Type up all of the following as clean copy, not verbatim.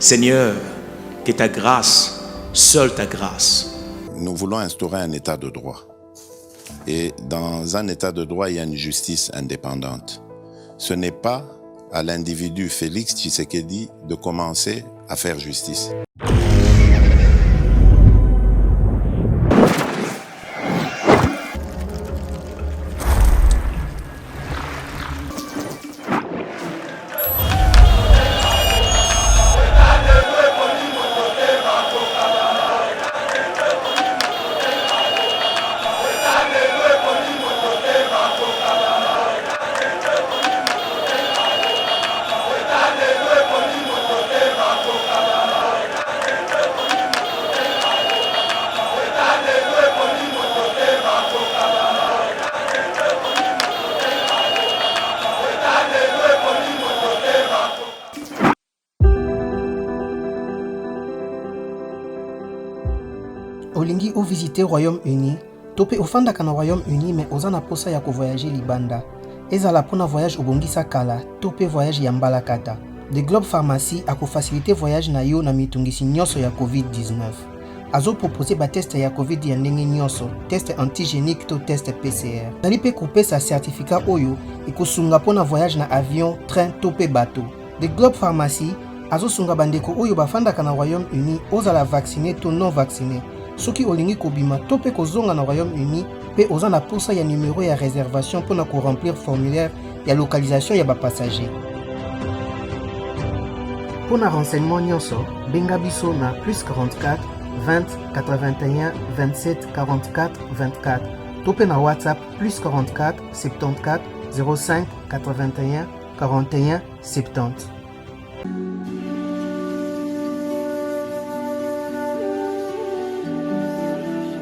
Seigneur, que ta grâce, seule ta grâce. Nous voulons instaurer un état de droit. Et dans un état de droit, il y a une justice indépendante. Ce n'est pas à l'individu Félix Tshisekedi de commencer à faire justice. Olingi ou visiter Royaume-Uni, topé ofanda kana Royaume-Uni mais ozana posa ya ko voyager libanda. Ezala pona voyage obongisa kala, topé voyage ya mbala kata. The Globe Pharmacy a ko faciliter voyage na yo na mitungisi nyonso ya COVID-19. Azo proposer ba test ya COVID ya ndenge nyonso, test antigénique to test PCR. Nali pe couper sa certificat oyo ikosunga pona voyage na avion, train topé bateau. The Globe Pharmacy azo sunga bandeko oyo bafanda kana Royaume-Uni ozala vacciné to non vacciné. Soki olingi kobima to pe kozonga na Royaume-Uni pe oza na posa ya numéro ya réservation pour na ko remplir formulaire ya localisation ya ba passager. Pour na renseignement nyonso, benga biso na +44 20 81 27 44 24. To pe na WhatsApp +44 74 05 81 41 70.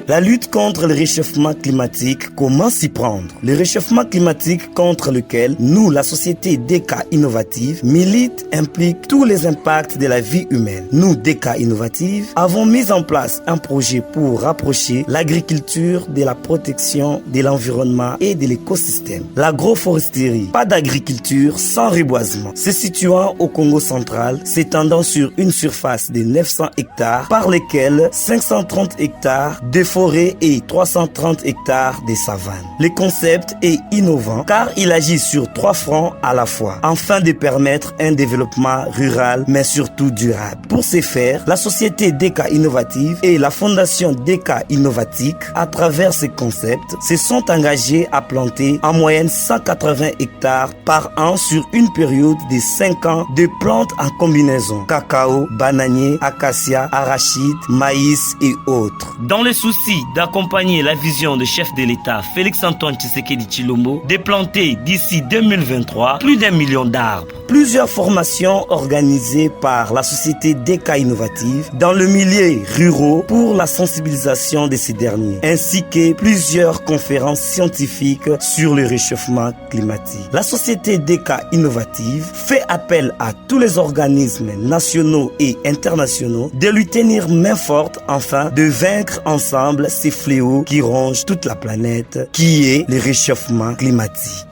La lutte contre le réchauffement climatique, comment s'y prendre? Le réchauffement climatique contre lequel nous, la société DK Innovative, milite implique tous les impacts de la vie humaine. Nous, DK Innovative, avons mis en place un projet pour rapprocher l'agriculture de la protection de l'environnement et de l'écosystème. L'agroforesterie, pas d'agriculture sans reboisement, se situant au Congo central, s'étendant sur une surface de 900 hectares, par lesquels 530 hectares de forêt et 330 hectares de savane. Le concept est innovant car il agit sur 3 fronts à la fois, afin de permettre un développement rural mais surtout durable. Pour ce faire, la société DK Innovative et la fondation DK Innovatique, à travers ce concept, se sont engagés à planter en moyenne 180 hectares par an sur une période de 5 ans de plantes en combinaison: cacao, bananier, acacia, arachide, maïs et autres. Dans le souci d'accompagner la vision du chef de l'État Félix-Antoine Tshisekedi Tshilombo de planter d'ici 2023 plus d'1 million d'arbres. Plusieurs formations organisées par la société DK Innovative dans le milieu rural pour la sensibilisation de ces derniers, ainsi que plusieurs conférences scientifiques sur le réchauffement climatique. La société DK Innovative fait appel à tous les organismes nationaux et internationaux de lui tenir main forte afin de vaincre ensemble ces fléaux qui rongent toute la planète, qui est le réchauffement climatique.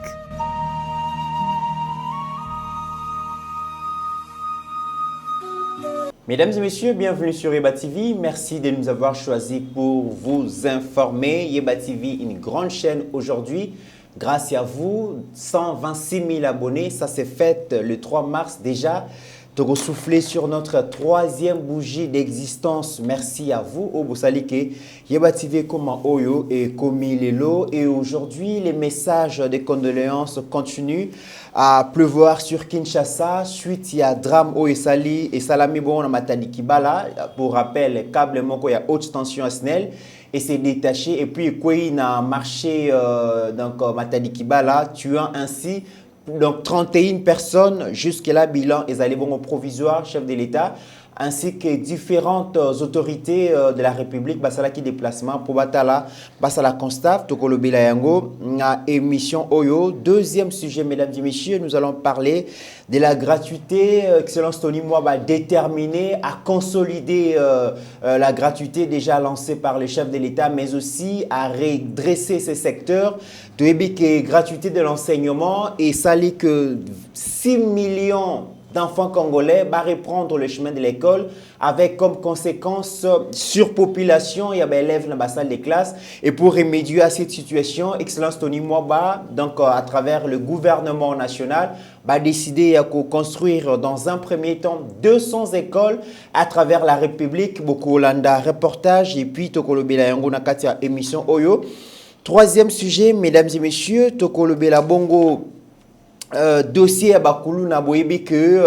Mesdames et messieurs, bienvenue sur Yeba TV. Merci de nous avoir choisis pour vous informer. Yeba TV, une grande chaîne aujourd'hui. Grâce à vous, 126 000 abonnés. Ça s'est fait le 3 mars déjà. De souffler sur notre 3e bougie d'existence. Merci à vous. Obosalike, Yeba TV comment Oyo et Komilelo. Et aujourd'hui, les messages de condoléances continuent à pleuvoir sur Kinshasa. Suite, il y a drame au Esali et Salami Bon à Matadi Kibala. Pour rappel, câble Moko, il y a haute tension à Snell. Et c'est détaché. Et puis, Kouin a marché donc Matadi Kibala, tuant ainsi donc 31 personnes. Jusque-là, bilan, ils allaient bon au provisoire, chef de l'État, ainsi que différentes autorités de la République, basala qui déplacement pour batala, basala constave, tokolo bilayango, na émission Oyo. Deuxième sujet, mesdames et messieurs, nous allons parler de la gratuité. Excellence Tony Mwaba déterminé à consolider la gratuité déjà lancée par le chef de l'État, mais aussi à redresser ces secteurs. De gratuité de l'enseignement et ça lit que 6 millions d'enfants congolais va reprendre le chemin de l'école avec comme conséquence surpopulation, il y a des élèves dans la salle de classe. Et pour remédier à cette situation, Excellence Tony Mwaba, donc à travers le gouvernement national, va décider de construire dans un premier temps 200 écoles à travers la République. Beaucoup Hollanda reportage et puis Tokolobela Yango Nakatia émission Oyo. Troisième sujet, mesdames et messieurs, Tokolobela Bongo. Dossier à Bakulu na boyebi que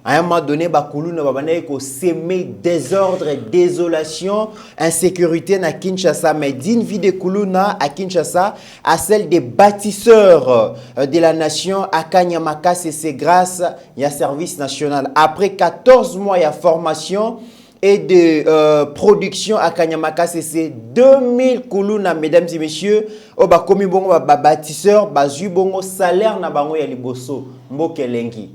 à un moment donné Bakulu na babane ko semer désordre, désolation, insécurité na Kinshasa, mais d'une vie de Kuluna à Kinshasa à celle des bâtisseurs de la nation à Kanyamaka, c'est grâce à service national. Après 14 mois de formation et de production à Kanyamaka, c'est 2000 Kuluna, mesdames et messieurs. Oba komi bongo ba bâtisseur, ba zu bongo salaire na bango ya liboso mbokelengi.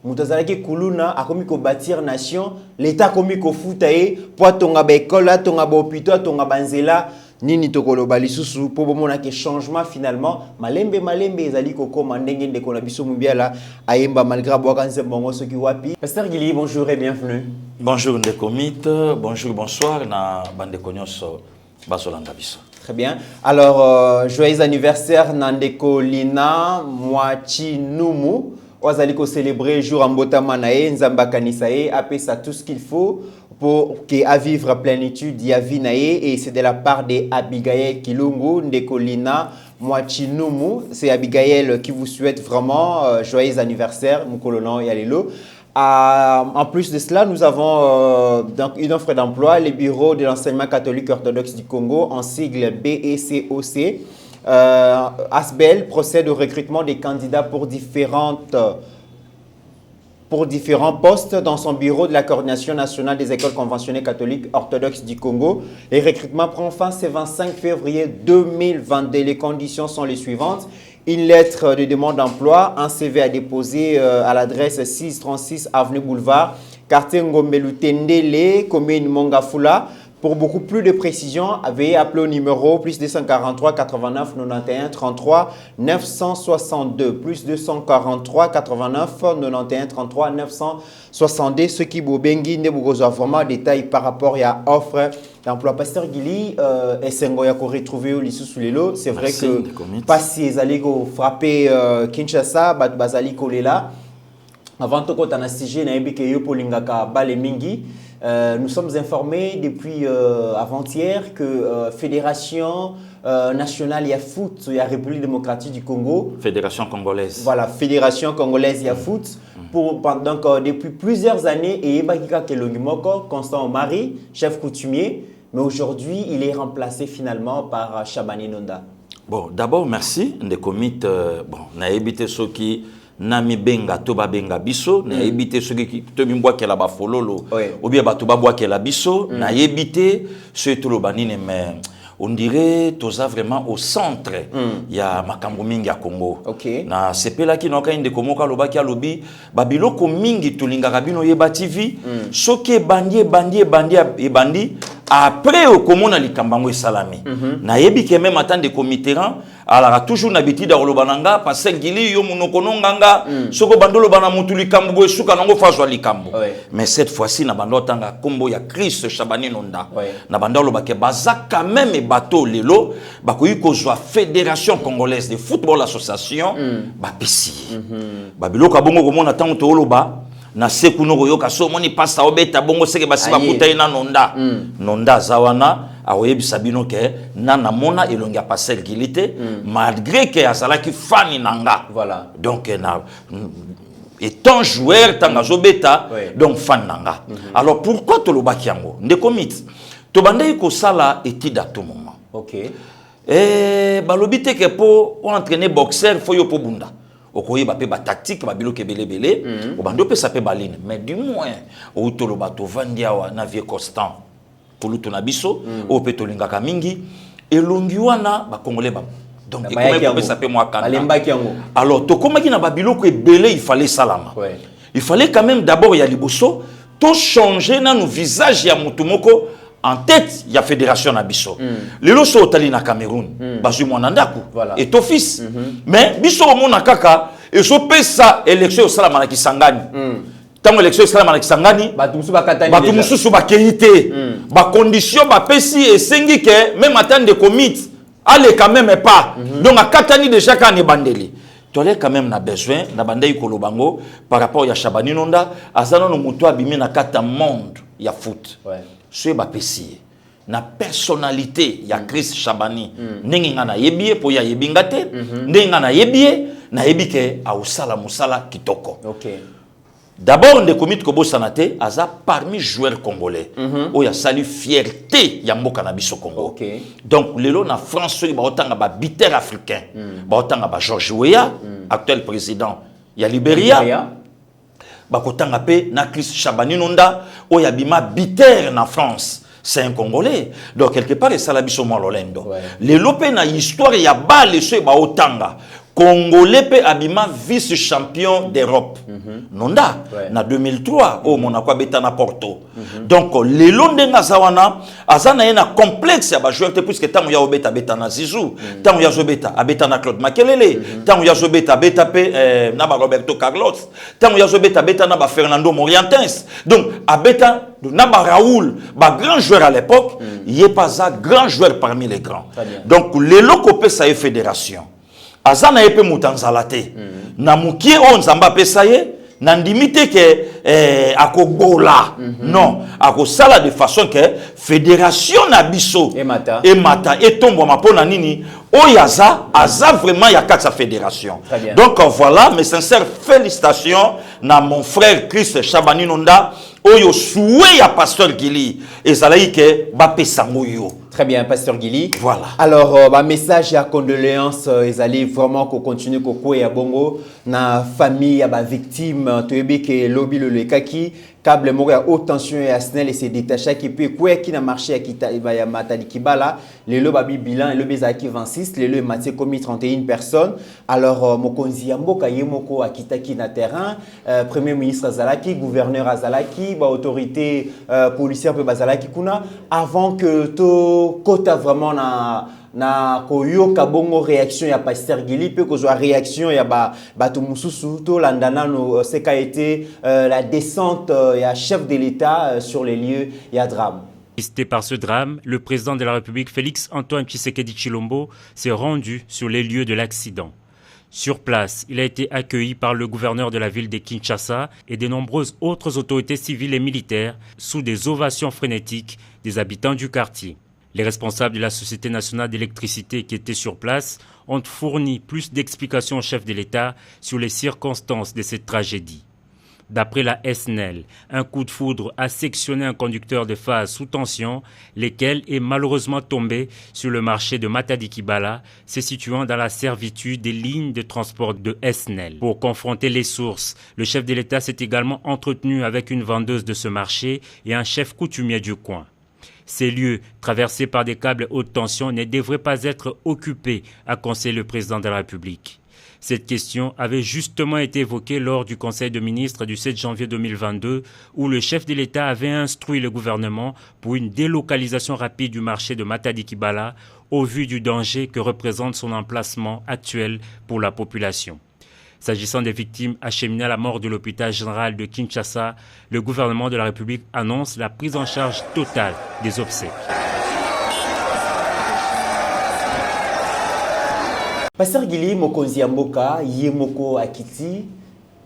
Mutazalaki Kuluna a komi ko bâtir nation, l'état komi ko futaye, po tonga ba école, tonga ba hôpital, tonga banzela. Nini tokolo balisusu po bomona ke changement finalement malembe ezali koko mandenge ndeko na biso mubiala ayemba malgré boakanze bongo soki wapi. Pasteur Gili, bonjour et bienvenue. Bonjour Ndekomit, bonjour bonsoir na bandeko nyonso bazolanda biso. Très bien. Alors joyeux anniversaire Nandeko Lina Mwachi Numu. Ozali ko célébrer jour en botama nae nzamba kanisa e apesa tout ce qu'il faut pour à vivre plénitude ya vie nae, et c'est de la part de Abigail Kilungu Ndekolina Mwachinumu. C'est Abigail qui vous souhaite vraiment joyeux anniversaire Mukolono Yalelo. En plus de cela, nous avons donc une offre d'emploi, le bureau de l'enseignement catholique orthodoxe du Congo en sigle BECOC. ASBEL procède au recrutement des candidats pour différents postes dans son bureau de la coordination nationale des écoles conventionnelles catholiques orthodoxes du Congo. Les recrutements prennent fin ce 25 février 2022. Les conditions sont les suivantes. Une lettre de demande d'emploi, un CV à déposer à l'adresse 636 Avenue Boulevard, quartier Ngombelu Tendele, commune Mongafula. Pour beaucoup plus de précisions, veuillez appeler au numéro plus 243 89 91 33 962 plus 243 89 91 33 962. Ce qui vous bengi ne vous vraiment détails par rapport à l'offre d'emploi. Pasteur Gili, Essengo yako retrouvé au lycée sous les lots. C'est vrai que pas si les allez frapper Kinshasa, bazali kolela. Avant tout, quand on a sigé na ebike yo polingaka bale mingi. Nous sommes informés depuis avant-hier que Fédération nationale Yafoot, il y a République démocratique du Congo. Fédération congolaise. Voilà, Fédération congolaise Yafoot. Donc, depuis plusieurs années, et Ebakika Kelongimoko, Constant Omari, chef coutumier, mais aujourd'hui, il est remplacé finalement par Chabani Nonda. Bon, d'abord, merci. Ndekomit, bon, na ebité ceux qui nami benga toba benga biso na ebité ceux qui te bimboa ke la ba fololo ou bien ba toba boa ke la biso na ebité ceux tout le banine, mais on dirait toza vraiment au centre ya makambo mingi ya Congo. Na sepela ki noka inde komoka lobaki alobi babiloko mingi tulingaka bino yeba TV soki bandi ebandi après au komona likambango esalami na yebi ke même attendre committeran alors toujours n'habitude à lobananga parce que gili yo monokononganga soko bandolo bana mutu likambo esuka nango fazwa likambo. Mais cette fois-ci na bando tanga kombo ya Christ Chabani Nonda na bandolo bake baza quand même bateau lelo bakoyi kozwa Fédération congolaise de football association bapisi babiloko bongo komona tango to loba na seku no yoka so moni pasta obeta bongo seke basi bakuta ina Nonda Nonda zawana aoyebi sabino ke nana mona elonga passer gilité malgré que azala ki fani nanga. Voilà, donc na étant joueur tangazo beta donc fan nanga. Alors pourquoi to lobaki yango ndekomit to bandai ko sala étude à tout moment. Balobite ke po on entraîner boxeur faut yo po bunda okoyi ba pe ba tactique ba biloke belebele o bando pe sa pe baline, mais du moins o to lobato vandiawa na vie constant pour luto na biso o pe to lingaka mingi elongi wana ba congolais ba donc et comment peut s'appeler moi quand alors to komaki na ba biloko ebele il fallait salama il fallait quand même d'abord ya liboso to changer na no visage ya mutumoko en tête il y a Fédération na biso lelo so tali na Cameroun bazu mwana ndaku et to fils mais biso mona kaka et so pesa élection au salama na kisangani tant élection au salama na kisangani batu mususu bakeyite ba condition ba pesi esengi ke même attendre de commit allez quand même pas donc akatani déjà quand ne bandeli tolé quand même na besoin na bandai kolobango par rapport ya Shabani Nonda azana no muto abimi na kata monde ya foot so ba pesi na personnalité ya Chris Shabani ndenge ngana yebie po ya yebinga te ndenge ngana yebie na yebike a usala musala kitoko. D'abord ndeko mit ko bosana te aza parmi joueurs congolais o ya sali fierté ya mboka na biso Congo. Donc lelo na France ba otanga ba biter africain ba otanga ba George Weah actuel président ya Libéria ba kotanga pe na Chris Shabani Nonda o ya bima biter na France. C'est un Congolais. Donc, quelque part, c'est la biso Lolendo. Les lopé na histoire, il y a bas les choses, ba otanga. Congolais pe abima vice-champion d'Europe. Nonda, na 2003, au Monaco beta na Porto. Donc, les londes nazawana, azana yena complexe ya ba joueur te puisque tant ya obeta beta na Zizou, tant ya zobeta abeta na Claude Makelele, tant ya zobeta beta pe na ba Roberto Carlos, tant ya zobeta beta na ba Fernando Morientes. Donc, abeta na ba Raoul, ba grand joueur à l'époque, il est pas un grand joueur parmi les grands. Donc, les locaux ça est fédération. Azana epe mutanzalate na mukie on zamba pesaye na ndimite ke akogola non akosala de façon que fédération na biso emata etombo mapona nini oyaza aza vraiment ya katsa fédération. Donc voilà mes sincères félicitations na mon frère Chris Shabani Nonda oyo soué ya pasteur Gili ezalaike ba pesango yo. Très bien, Pasteur Gili. Voilà. Alors, message à condoléances, ils allaient vraiment continuer Koko et Bongo, na famille, à victime, Toyebe que lobby le kaki, câble mort à haute tension et à Snell et c'est détaché qui peut quoi qui n'a marché à Kita et à Matadi Kibala, les lots babi bilan, le bezaki 26, les lots maté commis 31 personnes. Alors, Mokonzi Yamboka Yemoko à Kitaki na terrain, Premier ministre Azalaki, gouverneur Azalaki, autorité policière peu Bazalaki Kuna, avant que tout Kota vraiment na koyo kabongo réaction ya Pasteur Gili pe kozwa réaction ya batu mususu to landana no seka été la descente ya chef de l'État sur les lieux ya drame. Assisté par ce drame, le président de la République Félix Antoine Tshisekedi Tshilombo s'est rendu sur les lieux de l'accident. Sur place, il a été accueilli par le gouverneur de la ville de Kinshasa et de nombreuses autres autorités civiles et militaires sous des ovations frénétiques des habitants du quartier. Les responsables de la Société nationale d'électricité qui étaient sur place ont fourni plus d'explications au chef de l'État sur les circonstances de cette tragédie. D'après la SNEL, un coup de foudre a sectionné un conducteur de phase sous tension, lequel est malheureusement tombé sur le marché de Matadi Kibala, se situant dans la servitude des lignes de transport de SNEL. Pour confronter les sources, le chef de l'État s'est également entretenu avec une vendeuse de ce marché et un chef coutumier du coin. Ces lieux, traversés par des câbles haute tension, ne devraient pas être occupés, a conseillé le président de la République. Cette question avait justement été évoquée lors du Conseil de ministres du 7 janvier 2022, où le chef de l'État avait instruit le gouvernement pour une délocalisation rapide du marché de Matadi Kibala, au vu du danger que représente son emplacement actuel pour la population. S'agissant des victimes acheminées à la mort de l'hôpital général de Kinshasa, le gouvernement de la République annonce la prise en charge totale des obsèques. Pasteur Gili, Mokonzi Yamboka, Yemoko Akiti,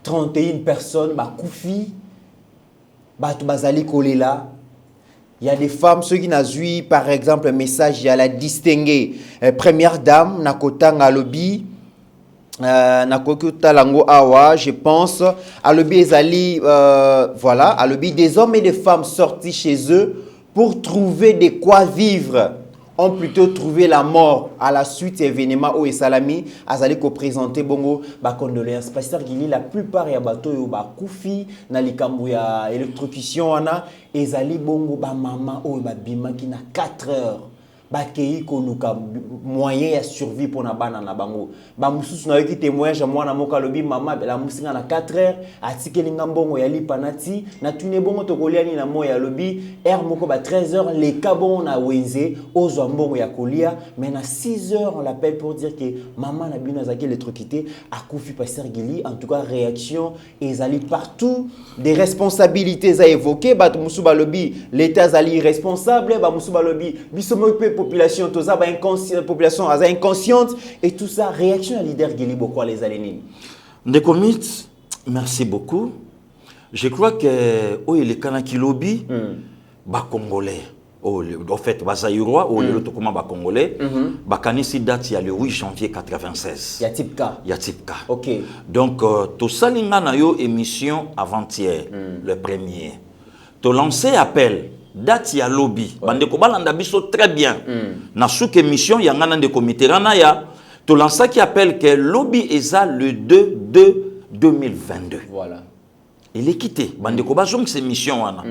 31 personnes, Bakoufi, Batu Bazali Kolela. Il y a des femmes, ceux qui n'ont eu, par exemple, un message, il y a la distinguée première dame, Nakotanga Lobby. Nakokota Lango Awa, je pense, Alobi Ezali, voilà, Alobi, des hommes et des femmes sortis chez eux pour trouver de quoi vivre, ont plutôt trouvé la mort à la suite des événements au Salami, Azali ko présenté bongo ba condoléances. Pasteur Gili, la plupart ya bato yo ba koufi na likambo ya électrocution wana, Ezali bongo ba maman o ba bima qui na 4 heures. bakei koluka moyen ya survie pour na bana na bango ba mususu na yoki témoignage mwana moka lobi mama la musinga na 4 heures atikeli ngambongo ya lipanati na tune bongo tokolia ni na moya lobi heure moko ba 13 heures les kabon na wenze ozwa mbongo ya kolia mais na 6 heures on l'appelle pour dire que maman na bino zaki électrocuté akufi pasteur Gili en tout cas réaction ezali partout des responsabilités à évoquer ba musu ba lobi l'état zali irresponsable ba musu ba lobi biso mo population toza ba inconsciente population aza inconsciente et tout ça réaction à leader Gili Boko les alénines Ndekomit, merci beaucoup. Je crois que il est kanaki lobby ba congolais en fait ba zaïrois le tokoma ba congolais ba kanisi date ya le 8 janvier 96 ya type K OK donc to salinga na yo émission avant-hier le premier to lancé appel date ya lobby bande ko balanda biso très bien na souk émission ya ngana de comité rana ya to lancé qui appelle que lobby eza le 2/2/2022 voilà il est quitté bande ko bazong cette mission wana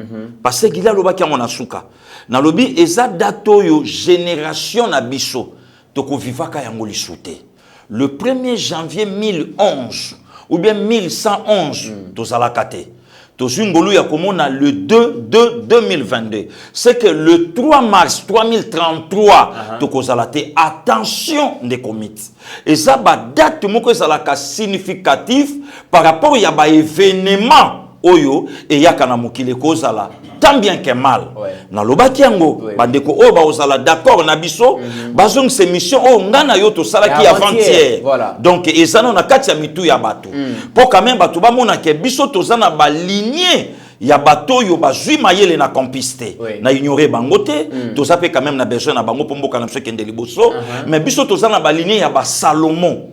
parce que gila loba ki ngona suka na lobby eza dato yo génération na biso to ko vivaka yango lisouté le 1er janvier 1011 ou bien 1111 to zalakate Tozungolu ya komona le 2/2/2022. C'est que le 3 mars 3033, tokozalate attention des comités. Et ça ba date moko zalaka significatif par rapport ya ba événement oyo et yakana mokile kozala tant bien que mal. Na lobaki yango bandeko o ba ozala d'accord na biso bazong ces missions o ngana yo to salaki avant-hier. Donc ezana na kati ya mitu ya bato. Pour quand même bato ba mona ke biso to zana ba lignée ya bato yo bazui mayele na compiste na ignorer bangote to sape quand même na besoin na bango pomboka na mseke ndeli boso mais biso to zana ba lignée ya ba Salomon.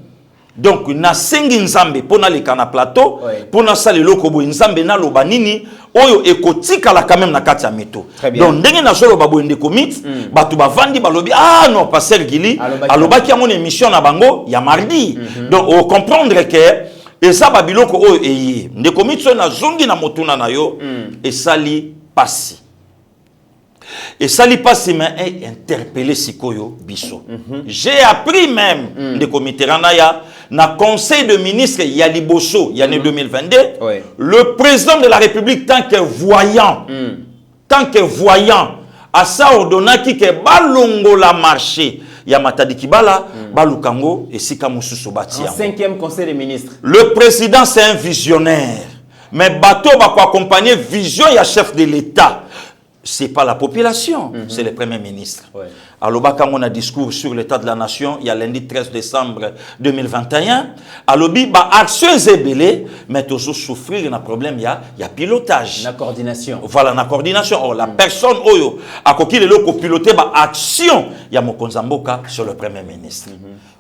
Donc na sengi nzambe pona le kana plateau pona sale lokobo nzambe na loba nini oyo ekotika la quand même na kati ya mito. Donc ndenge na solo babo ende commit batu bavandi balobi ah non pasteur Gili alobaki mon émission na bango ya mardi. Donc on comprendre que eza babiloko oyo eye nde commit so na zongi na motuna na yo et sali pasi. Et Sali Passima est interpellé Sikoyo Bisso. J'ai appris même de comité Ranaya, na conseil de ministre Yaliboso, l'année 2022, le président de la République, tant que voyant, à ça ordonnaki que balongo la marché, Yamatadi Kibala, Balukango et Sika Moussousou Bati. 5e conseil des ministres. Le président, c'est un visionnaire. Mais Bato va accompagner vision, il y a chef de l'État. C'est pas la population, c'est le Premier ministre. Alors, quand on a discours sur l'état de la nation, il y a lundi 13 décembre 2021, alors, action est mais toujours souffrir d'un problème, il y a pilotage. La coordination. Voilà, la coordination. Oh, la personne, oyo, à qui le piloter, action, il y a Mokonzamboka sur le Premier ministre.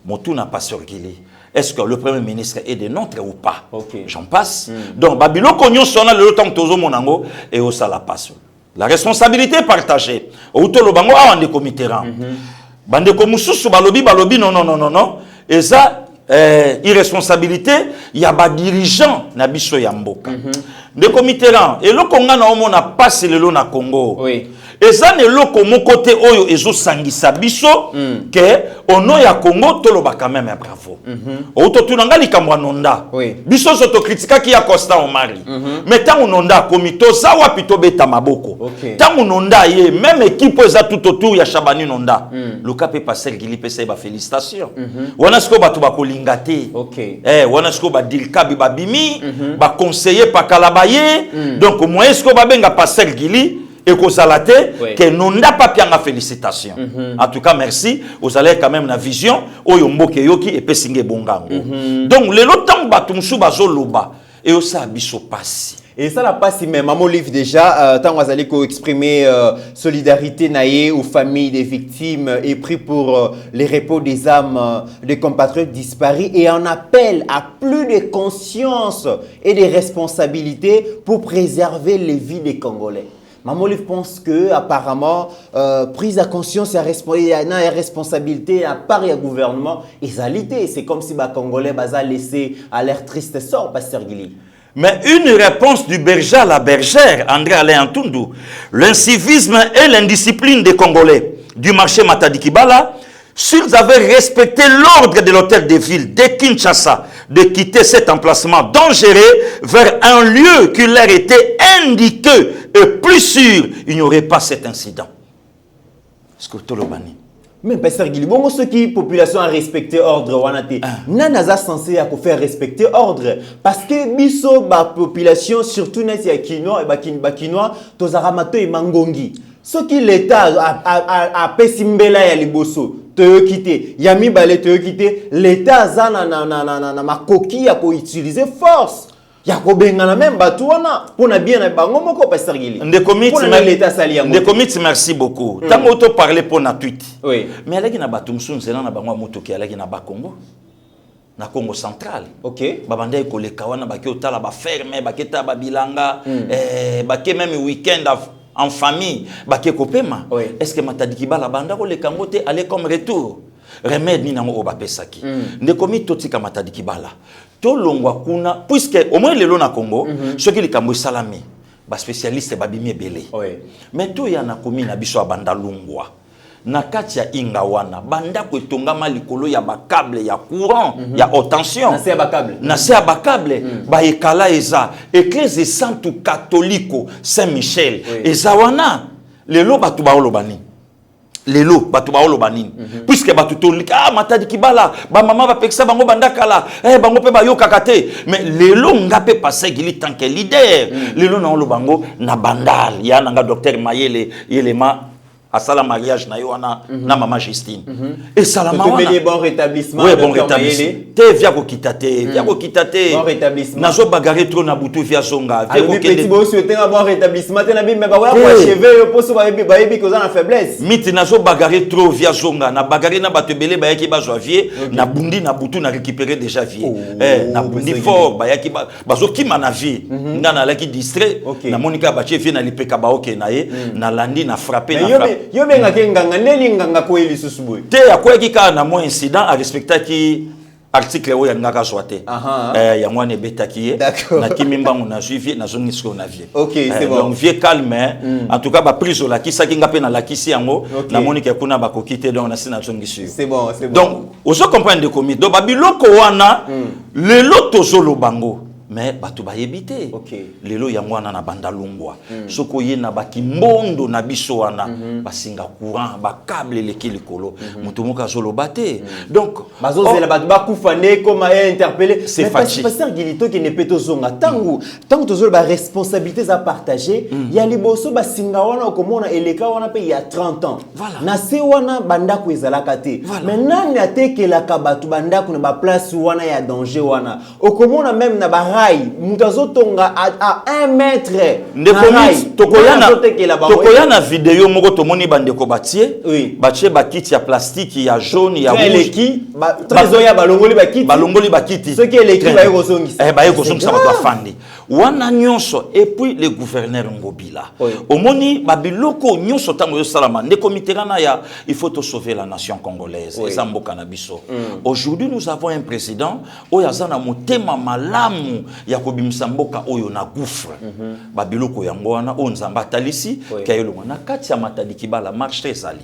Motou n'a pas sur Gili. Est-ce que le Premier ministre est des nôtres ou pas? J'en passe. Donc, Babilo Konyo sonna le temps que Tozo Monango et au la passe. La responsabilité est partagée. Autolo bango a ande comiteran. Bande komususu balobi non. Et ça irresponsabilité, il y a ba dirigeant na biso ya mboka. De comiteran et le konga na omona passe le lo na Congo. Et ça ne loko mon côté oyo ezo sangisa biso que ono ya Congo toloba quand même bravo. Auto tunanga likamwa nonda. Biso soto kritika ki ya Costa Omari. Mais tant nonda komito za wapi to beta maboko. Tant nonda ye même équipe za tout autour ya Chabani nonda. Le cap est passé Gili pesa ba félicitations. Wana sko batu ba kolingate. Wana sko ba dilkabi ba bimi, ba conseiller pa kalabaye. Donc moyen sko ba benga passer Gili et qu'on salate que non n'a pas bien la félicitation. En tout cas, merci. Vous allez quand même la vision. Oyombo keyoki et pesingé bongango. Donc le lotam batumsou bazoloba et osa biso passi. Et ça la passe même maman livre déjà tant vous allez exprimer solidarité naïe aux familles des victimes et pris pour les repos des âmes des compatriotes disparus et en appel à plus de conscience et de responsabilités pour préserver les vies des Congolais. Maman Olive pense que apparemment prise à conscience et responsabilité à part du gouvernement égalité c'est comme si les Congolais baza laissé à l'air triste sort pasteur Gili. Mais une réponse du berger à la bergère André Alain Antundu, l'incivisme et l'indiscipline des Congolais du marché Matadi Kibala, s'ils avaient respecté l'ordre de l'hôtel de ville de Kinshasa de quitter cet emplacement dangereux vers un lieu qui leur était indiqué et plus sûr, il n'y aurait pas cet incident. Est-ce que tu l'as dit? Mais Pasteur Guili, bon, ceux qui population a respecté ordre, wanate, nanaza censé à faire respecter ordre, parce que biso ba population surtout nest ya kinois et ba kinois tozaramato et mangongi. Ce qui l'État a pesimbela ya liboso, te quitté, yami balé te quitté, l'État a na makoki ya ko utiliser force. Yako bengana même batouana pour na bien na bango moko Pasteur Guili. Ndekomiti merci beaucoup. Tango to parler pour na tweet. Oui. Mais alaki na batumsu nzela na bango moto ki alaki na Bakongo. Na Congo central. OK. Babanda ekoleka wana baki otala ba ferme, baketa ba bilanga, baki même week-end en famille, baki kopema. Oui. Est-ce que Matadi Kibala banda ko le kangote aller comme retour? Remède ni nango obapesaki. Ndekomiti totika Matadi Kibala. To longwa kuna puisque au moins lelo na Congo ceux qui likambo salami ba spécialiste babimi belé mais to ya na komi na biso banda longwa na kati ya ingawana banda ko etongama likolo ya ba câble ya courant ya haute tension na se ba câble ba ekala eza église sainte catholique Saint-Michel ezawana lelo batu ba olobani lelo batu ba olobanini puisque batu tolika Matadi Kibala ba mama ba pekisa bango bandakala bango pe ba yokaka te mais lelo ngape Pasteur Guili tant que leader lelo na olobango na bandal ya nanga docteur Mayele yelema asala mariage na yoana na mama Justine et salama wana bon rétablissement. Oui, bon rétablissement. Te via ko kitate bon rétablissement. Nazo bagarre trop na butu via zonga via ko kende bo souhaiter un bon rétablissement te na bi me ba wa achever pour so ba yebi ko za na faiblesse miti nazo bagarre trop via zonga na bagarre na bato belé ba yaki ba zo vie na bundi na butu na récupérer déjà vie na bundi fort ba yaki ba zo kima na vie ngana laki distrait na monika ba chef na lipeka ba oké na ye na landi na frapper na yo benga ke nganga neli nganga ko eli susubwe te akweki ka na mo incident a respectaki article oya ngaka soate ya mwana betaki na kimimbango na suivi na zone isko na vie c'est bon donc vie calme en tout cas ba prise la kisa kinga pe na la kisi yango na monika kuna ba kokite donc na sina zone isko c'est bon donc ozo comprendre de komi do babiloko wana le loto zolo bango mais batu ba yebite lelo yango wana na banda lungwa soko ye na bakimbondo na biso wana basinga courant ba câble lekili-kolo mutu moka zolo bate donc bazozela batu bakufa ne comme interpeller c'est facile Pasteur Guili to qui ne peut zonga tangu tozolo ba responsabilités à partager ya liboso basinga wana okomona eleka wana pe ya 30 ans na se wana banda ko ezalaka te mais nani atekelaka batu banda ko na ba place wana ya danger wana okomona même na ba mutazo tonga à 1 mètre tokoya na vidéo moko tomoni bandeko batie batie bakiti ya plastique ya jaune ya rouge trésor ya balongoli bakiti ce qui est l'équipe ba yekosongisa ba yekosongisa bato afandi wana nyonso et puis le gouverneur Ngobila omoni babiloko nyonso tango yo salama ndeko Mitterrand ya il faut te sauver la nation congolaise eza mboka na biso aujourd'hui nous avons un président oyazana motema malamu ya kobimisa mboka oyo na gouffre babiloko yango wana o nzamba talisi kayelo na kati ya Matadi Kibala marché ezali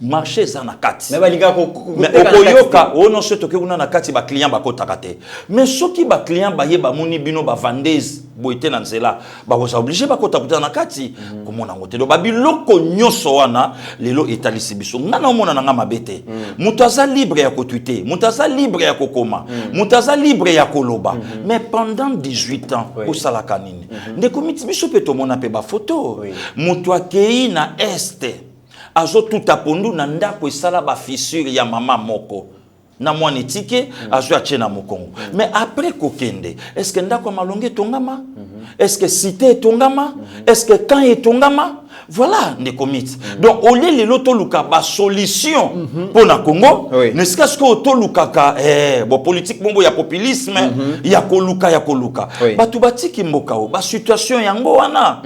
marché eza na kati mais balinga okoyoka ono soto ke kuna na kati ba client bakotaka te mais soki ba client bayeba moni bino ba vendeuse boite na nzela ba ko obligé bakota kuta na kati komona ngote do babiloko nyoso wana lelo etalisi biso ngana omona na ngama bete mutaza libre ya kotwite mutaza libre ya kokoma mutaza libre ya koloba mais pendant 18 ans au salakanini ndeko mitbiso pe tomona pe ba photo mutu akei na este azo tout apondu na ndako esala ba fissure ya mama moko na mwana tike azo ache na mokongo mais après kokende est-ce que ndako malonge tongama est-ce que cité tongama est-ce que quand etongama voilà des comités donc au lieu les loto luka ba solution pour na Congo n'est-ce que auto lukaka bon politique bombo ya populisme ya koluka batu batiki mboka o ba situation yango wana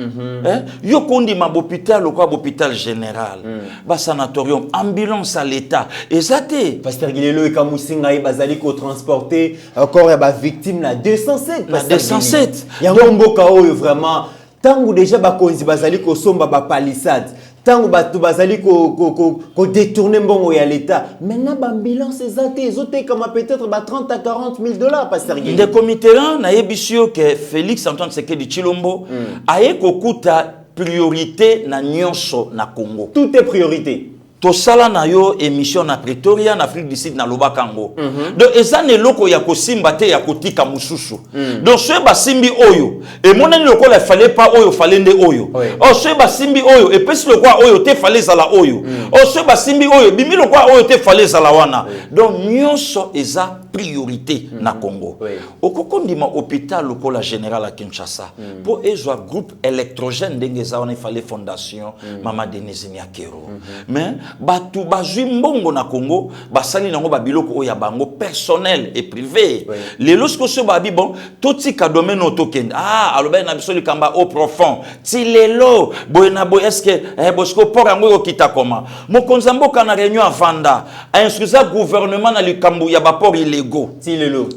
yo kondi ma hôpital ko hôpital général ba sanatorium ambulance à l'état ezate Pasteur Guilelo et Kamusinga bazali ko transporter encore ba victime na 207 na 207 yango mboka o vraiment tangu déjà bakonzi bazali ko somba ba palissade tant que bazali ko détourner mbongo ya l'état maintenant ba bilan ces athées ils ont comme peut-être 30 à 40 000 dollars pasteur Guy de comité là na yebisio que Félix Antoine Tshisekedi Tshilombo aye kokuta priorité na nyonso na Congo. Tout est priorité. Tosala na yo émission na Pretoria na Afrique du Sud na Lobakango. Donc ezane loko ya kosimba te ya kotika mususu. Donc ce ba simbi oyo et monani loko la fallait pas oyo fallait nde oyo. Oh ce ba simbi oyo et pesi loko oyo te fallait zala oyo. Oh ce ba simbi oyo bimi loko oyo te fallait zala wana. Donc nyonso eza priorité na Congo. Okokondima hôpital loko la général à Kinshasa. Pour ezwa groupe électrogène ndengeza on fallait fondation Mama Denise Nyakero. Mais batu bazui mbongo na Congo basali nango babiloko oya bango personnel et privé les lorsque ce babi bon toti ka domaine autoken aloba na biso likamba au profond ti lelo boyena boy est-ce que bosko pour yango kita koma mokonza mboka na réunion avanda a instruire gouvernement na likambu ya baport illégaux ti lelo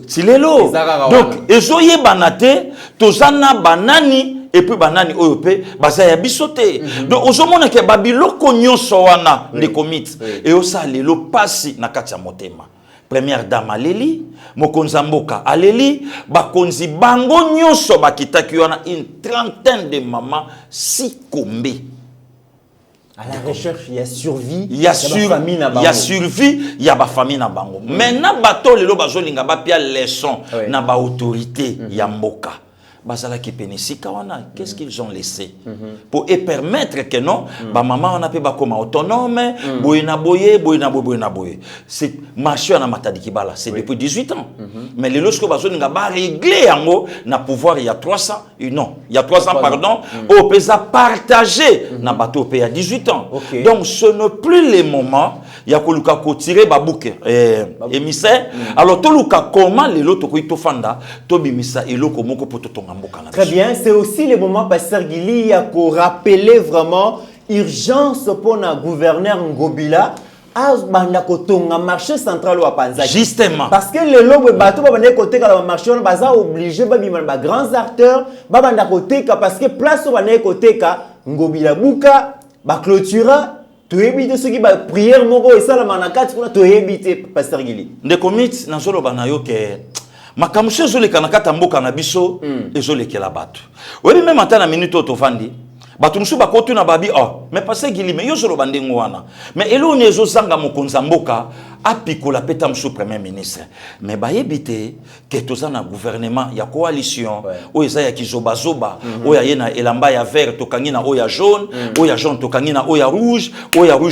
donc ezoye banate tozana banani et puis banani oyope bazaya bisote donc ozomona ke babiloko nyonso wana de commit et osa lelo pasi na kati ya motema première dame aleli mokonza mboka aleli bakonzi bango nyonso bakitaki wana une trentaine de mamans si kombe à la recherche il y a survie il y a survie il y a ba famille na bango maintenant bato lelo bazolinga ba pia leçon na ba autorité ya mboka bazala ki penisika wana qu'est-ce qu'ils ont laissé pour permettre que non ba maman on a pe ba comme autonome boyena boye c'est marché na matadiki bala c'est depuis 18 ans mais les lorsque bazoninga ba régler yango na pouvoir il y a 300 non il y a 3 ans pardon au pesa partager na bateau pe il y a 18 ans donc ce n'est plus les moments ya koluka ko tirer babouke émissaire alors to luka comment les loto ko itofanda to bimisa eloko moko poto tonga mboka na très bien c'est aussi le moment pasteur Gili ya ko rappeler vraiment urgence pour na gouverneur Ngobila a banda ko tonga marché central wa Panzaki justement parce que le lobo bato ba banda côté ka marché on baza obligé ba bima ba grands acteurs ba banda côté ka parce que place ba na côté ka Ngobila buka ba clôtura tu éviter ceux qui va prière moko et ça la manakati kuna tu éviter pasteur Gili de commit na solo banayo ke makamsho zole kanakata mboka na biso ezole kela bato webi même ata na minute otofandi bato musu bakotu na babi mais pasteur Gili mais yo solo bandengo wana mais elo nezo zanga mokonza mboka apikola peta musu premier ministre mais bayebite ke tozana gouvernement ya coalition o eza ya kizobazoba o ya yena elamba ya vert tokangi na o ya jaune o ya jaune tokangi na o ya rouge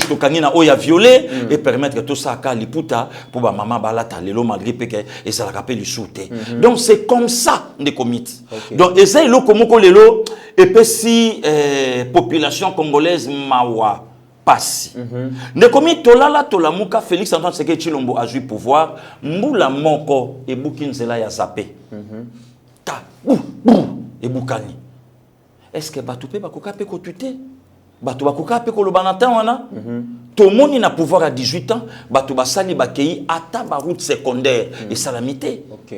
tokangi na o ya violet et permettre tout ça ka liputa pour ba maman balata lelo malgré peke et ça la rappelle souté donc c'est comme ça de comité donc eza eloko moko lelo et pe si population congolaise mawa passe. Ne komi tolala tolamuka Félix Antoine Tshisekedi Tshilombo a eu pouvoir mbula moko e bukinzela ya zappé. Ta e bukani. Est-ce que batupe bakoka pe ko tuté? Batu bakoka pe ko lobanata wana? Tout le monde a pouvoir à 18 ans, batu basali bakei ata ba route secondaire et salamité. OK.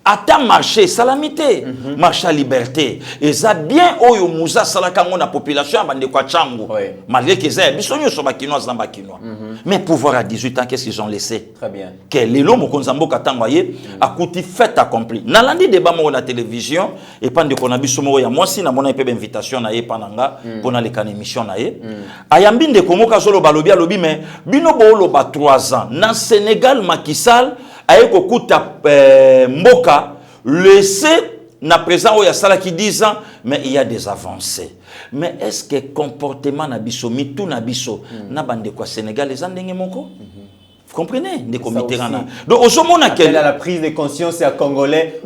Ata marché salamité marché à liberté et ça bien oyo muza salaka ngona population bande kwa changu malgré que ça bisonyo so bakinois na bakinois mais pouvoir à 18 ans qu'est-ce qu'ils ont laissé très bien que lelo mokonza mboka tangoye akuti fait accompli na landi débat mo na télévision et pande ko na biso mo ya mwasi na mona pe invitation na ye pananga pona le kan émission na ye ayambi nde komoka solo balobi alobi mais bino bolo ba 3 ans na Sénégal Macky Sall aeko kuta mboka laisser na présent où il y a ça qui 10 ans mais il y a des avancées mais est-ce que comportement na biso mitu na biso na bande kwa Sénégal les andenge moko vous comprenez des comités rana donc au moment à la prise de conscience à congolais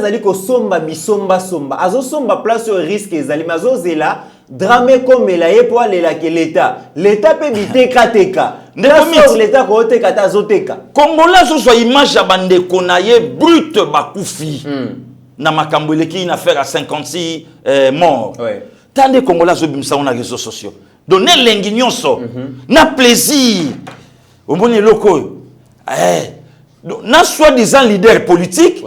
ali ko somba bisomba somba azo somba place au risque ezali mazo zela drame comme la pour aller la que l'état peut biter kateka l'état côté kata zoteka congolais zo image ya bande konaye brute bakufi na makambo eleki une affaire à 56 morts tant de congolais zo bimsa on a réseaux sociaux donner l'enguignonso na plaisir au moni loko na soi-disant leader politique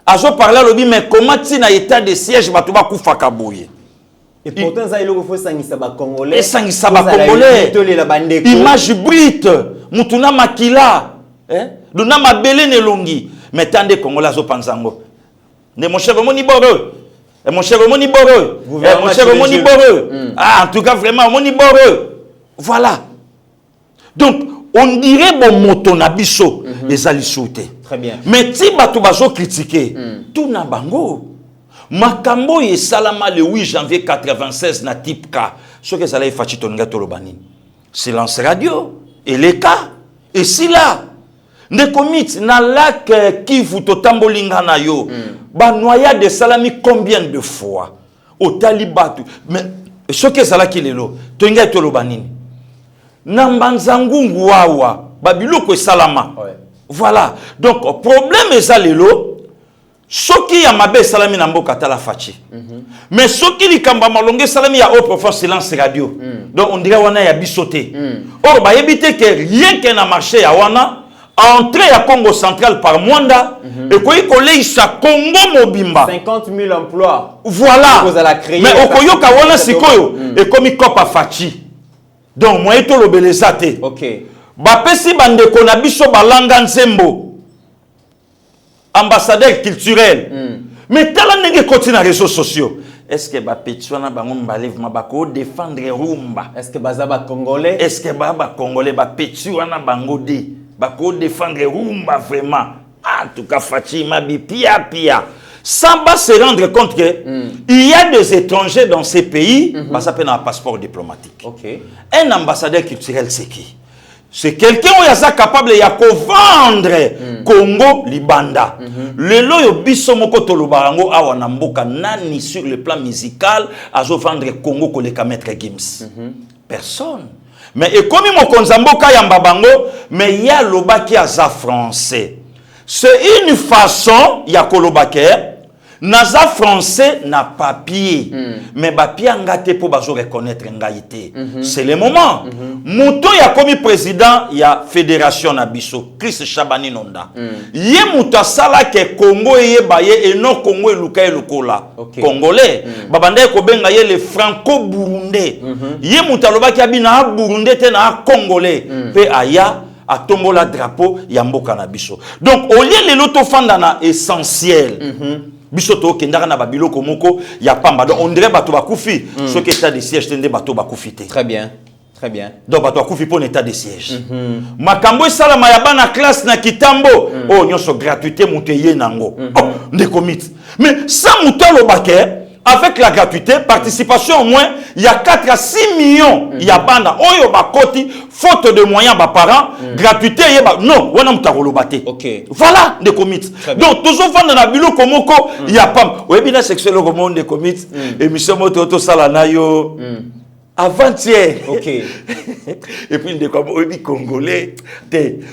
azo parler lobi mais comment ti na état de siège batu bakufa kaboye Et pourtant, ça, il faut sangisa ba Congolais. Et sangisa ba Congolais. Image brute. Mutuna makila. Duna mabele ne longi. Mais tant de Congolais zo panzango. Ne mon cher moni boreux. Mon cher moni boreux. Mon cher moni boreux. Ah, en tout cas, vraiment, moni boreux. Voilà. Donc, on dirait bon moto na biso. Les alisouté. Très bien. Mais si bato bazo critiquer, tout na bango. Makambo ye salama le 8 janvier 96 na type K. Ce que ça l'a fait tonga tolobani. Silence radio et les cas. Et si là, ne commit na lac Kivu to tambolinga na yo. Ba noyade de salami combien de fois au talibatu. Mais ce que ça l'a qui lelo tonga tolobani. Nambanzangu wawa babiloko salama. Voilà. Donc problème est ça lelo. Soki ya mabe salami na mboka tala fachi. Mais soki li kamba malonge salami ya haut profond silence radio. Donc on dirait wana ya bisoté. Or ba yebite que rien qu'un a marché ya wana entrée à Congo central par Mwanda et quoi il sa Congo mobimba 50 000 emplois. Voilà. Mais okoyoka wana sikoyo et comme il copa fachi. Donc moi eto lobelezate. OK. Ba pesi bande kona biso balanga nzembo. Ambassadeur culturel. Mais tellement de continue les réseaux sociaux. Est-ce que ba petwana bango mbalev mabako défendre rumba? Est-ce que bazaba congolais? Est-ce que baba congolais ba petwana bango de bako défendre rumba vraiment? En tout cas Fatima bi pia. Sans pas se rendre compte que il y a des étrangers dans ces pays, bah ça peut un passeport diplomatique. OK. Un ambassadeur culturel c'est qui? C'est quelqu'un qui est capable de vendre Congo Libanda. Le loyo biso moko tolobarango awana mboka nani sur le plan musical azo vendre Congo koleka maître Gims. Personne. Mais et comme mon konzamboka yamba bango, mais il y a lobaki aza français. C'est une façon ya kolobaker naza français na papier. Mais papier ngate po bazo reconnaître ngaité. C'est le moment. Muto ya komi président ya fédération na biso Chris Chabani Nonda. Ye muta sala ke Congo ye baye et non Congo eluka elukola. Congolais. Babanda ko benga ye le franco-burundais. Ye muta lobaki abina burundais te na congolais. Pe aya a tombola drapeau ya mboka na biso. Donc au lieu de l'autofanda na essentiel. Bisoto kendara na babiloko moko ya pamba. Donc on dirait bato bakufi ce qui état de siège tende bato bakufité. Très bien. Très bien. Donc bato bakufi pour état de siège. Makambo salama ya bana classe na kitambo. Oh nyonso gratuité muteye nango. Oh ndeko mit. Mais sans mutalo baké avec la gratuité, participation au moins, il y a 4 à 6 millions. Il y a banda. Oyo bakoti, faute de moyens, ba parents, gratuité, non, on a mutaro bate. OK. Voilà, des comités. Donc, toujours vendre na bilo komoko, il y a pas. Oui, bien, sexuel au monde des comités. Émission moto salanayo. Avant-hier. OK. Et puis, des Congolais.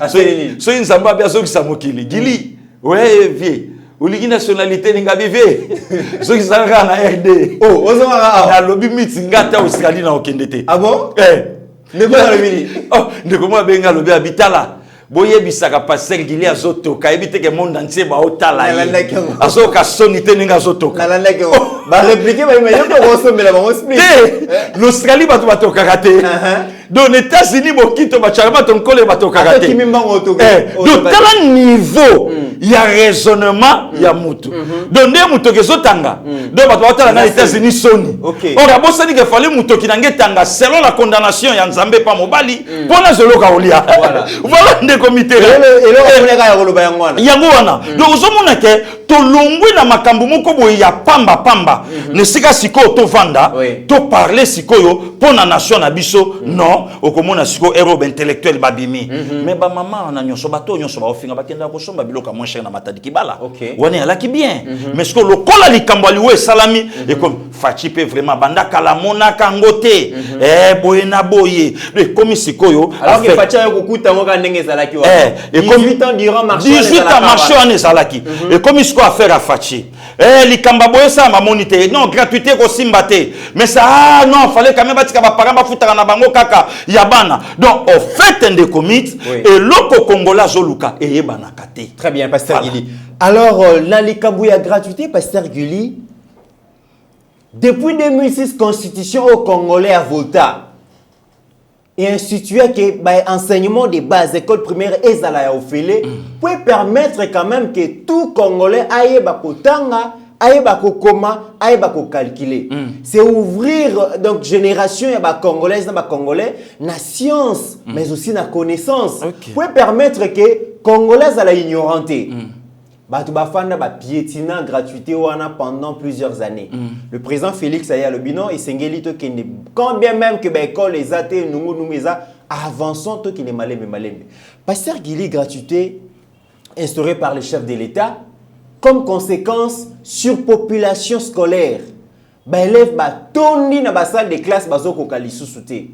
So, une samba bien, so, qui s'amokili. Gili. Ouais, vieux. Ouli nationalité ninga bivé. Ceux qui sont en RD. Oh, ozoma na lobby meeting ngata Australie na okendete. Ah bon? Ne ko na lobby. Oh, ne ko mo benga lobby habitala. Boye bisaka passer gili azotoka ebite ke monde entier ba otala. Azoka sonité ninga azotoka. Na leke. Ba répliquer ba imagine ko osomela ba explique. L'Australie ba to batoka raté. Donc les États-Unis bokito ba charama ton kole batoka raté. Donc tel niveau il y a raisonnement, il y a mutu. Donc, il y a mutu qui tanga. Donc, il y a les États-Unis Sony. Or, il y a fallu mutu qui n'a tanga selon la condamnation, il y a un Zambé pas mobali. Pour la zolo kaolia. Voilà des comités. Il y a un donc, vous avez que to longwe na makambu moko boy ya pamba. Ne sika siko to vanda, to parler siko yo pour la nation na biso. Non, au komona siko héros intellectuel babimi. Mais ba maman na nyonso bato nyonso ba ofinga bakenda ko somba biloka mo na matadi kibala. Wane alaki bien. Mais ce que le kola likambo aliwe salami et comme Fachi peut vraiment banda kala mona kangote. Boyena boye. Le comme sikoyo alors que Fachi a kokuta ngoka ndenge zalaki wa. 18 ans durant marché 18 ans marché en ezalaki. Et comme il faut faire à Fachi. Likamba boye ça ma monité. Non, gratuité ko simbate. Mais ça non, fallait quand même batika ba parents ba futaka na bango kaka yabana. Donc au fait un des comités et loko Congolais zoluka et yebana kate. Très bien, Pasteur Gili. Alors, la likabouya gratuité, Pasteur Gili, Depuis 2006, Constitution au Congolais a voté et institué que l'enseignement de base, école primaire et Zala Ofele, peut permettre quand même que tout Congolais aille bakotanga, aille bakokoma, aille bakocalculer. C'est ouvrir donc génération ya Congolais na science, mais aussi na connaissance. Peut permettre que Congolais à la ignoranté. Batu bafanda ba piétina gratuité wana pendant plusieurs années. Le président Félix Aya le binon et sengeli to kende quand bien même que ba école les athées nungu numeza avançons to qui les malembe. Pasteur Guili gratuité instaurée par le chef de l'État comme conséquence surpopulation scolaire. Ba élève ba tondi na ba salle de classe bazoko kalisusuté.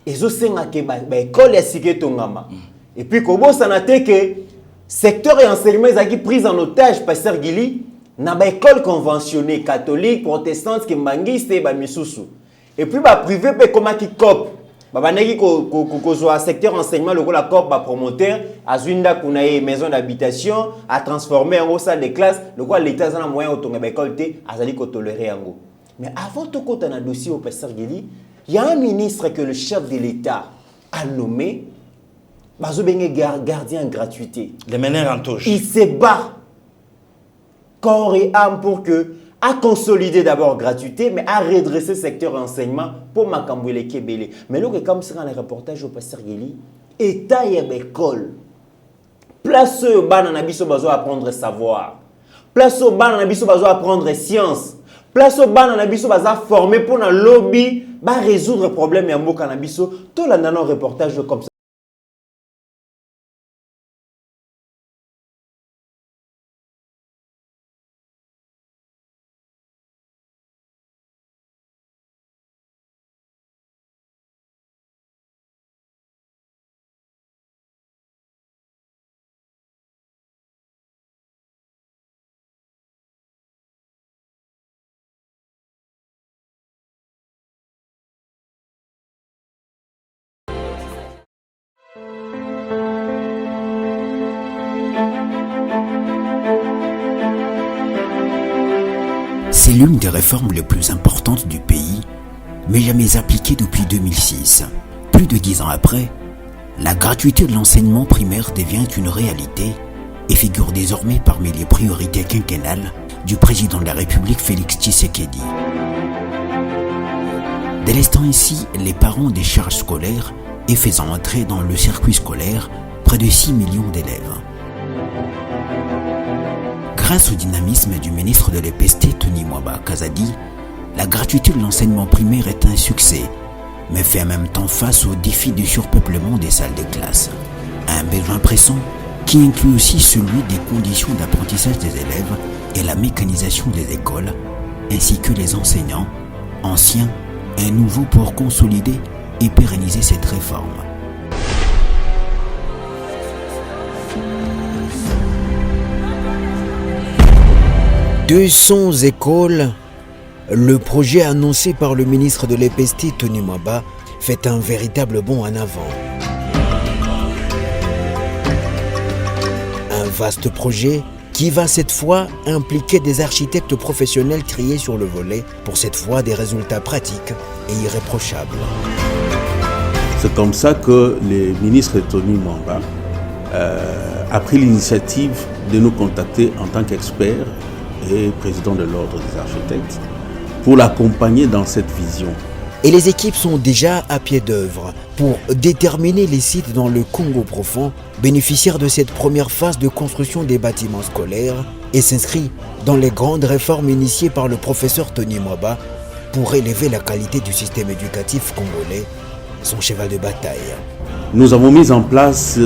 Ezo senga ke ba école ya sike tongama. Et puis kobo sanate que secteur et enseignement qui pris en otage Pasteur Guili na ba école conventionnée catholique protestante qui mangiste ba misusu et puis ba privé pe comme qui cop ba baneki ko secteur enseignement le la cop ba promoteur azwinda kuna maison d'habitation à transformer en salle de classe le quoi l'état za na moyen autonga ba école té azali ko tolérer yango. Mais avant tout compte na dossier au Pasteur Guili, il y a un ministre que le chef de l'État a nommé gardien gratuité. Les meneurs en touche. Il se bat corps et âme pour que, à consolider d'abord gratuité, mais à redresser le secteur enseignement pour Makambouele Kebele. Mais là, comme c'est dans le reportage au Pasteur Guili, État et école, place au ban en abisso besoin apprendre savoir, place au ban en abisso besoin apprendre science, place au ban en abisso besoin former pour un lobby, résoudre le problème et un mot cannabiso. Tout là dans un reportage comme ça. C'est l'une des réformes les plus importantes du pays, mais jamais appliquée depuis 2006. Plus de 10 ans après, la gratuité de l'enseignement primaire devient une réalité et figure désormais parmi les priorités quinquennales du président de la République Félix Tshisekedi. Délestant ainsi les parents des charges scolaires et faisant entrer dans le circuit scolaire près de 6 millions d'élèves. Grâce au dynamisme du ministre de l'EPST Tony Mwaba Kazadi, la gratuité de l'enseignement primaire est un succès, mais fait en même temps face au défi du surpeuplement des salles de classe. Un besoin pressant qui inclut aussi celui des conditions d'apprentissage des élèves et la mécanisation des écoles, ainsi que les enseignants, anciens et nouveaux pour consolider et pérenniser cette réforme. « 200 écoles », le projet annoncé par le ministre de l'EPST Tony Mwaba fait un véritable bond en avant. Un vaste projet qui va cette fois impliquer des architectes professionnels triés sur le volet pour cette fois des résultats pratiques et irréprochables. C'est comme ça que le ministre Tony Mwaba a pris l'initiative de nous contacter en tant qu'expert et président de l'ordre des architectes pour l'accompagner dans cette vision. Et les équipes sont déjà à pied d'œuvre pour déterminer les sites dans le Congo profond bénéficiaires de cette première phase de construction des bâtiments scolaires et s'inscrit dans les grandes réformes initiées par le professeur Tony Mwaba pour élever la qualité du système éducatif congolais, son cheval de bataille. Nous avons mis en place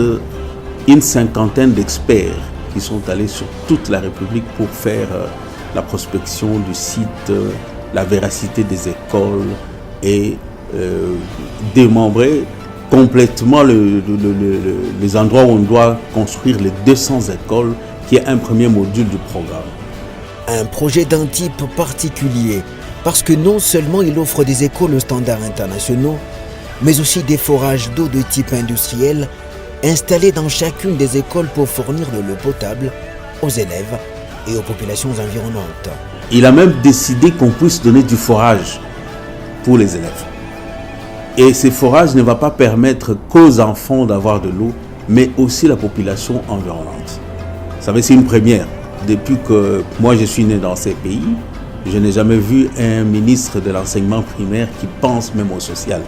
une cinquantaine d'experts qui sont allés sur toute la République pour faire la prospection du site, la véracité des écoles et démembrer complètement les endroits où on doit construire les 200 écoles qui est un premier module du programme. Un projet d'un type particulier parce que non seulement il offre des écoles aux standards internationaux, mais aussi des forages d'eau de type industriel installés dans chacune des écoles pour fournir de l'eau potable aux élèves et aux populations environnantes. Il a même décidé qu'on puisse donner du forage pour les élèves. Et ce forage ne va pas permettre qu'aux enfants d'avoir de l'eau, mais aussi la population environnante. Vous savez, c'est une première. Depuis que moi je suis né dans ces pays, je n'ai jamais vu un ministre de l'enseignement primaire qui pense même au social.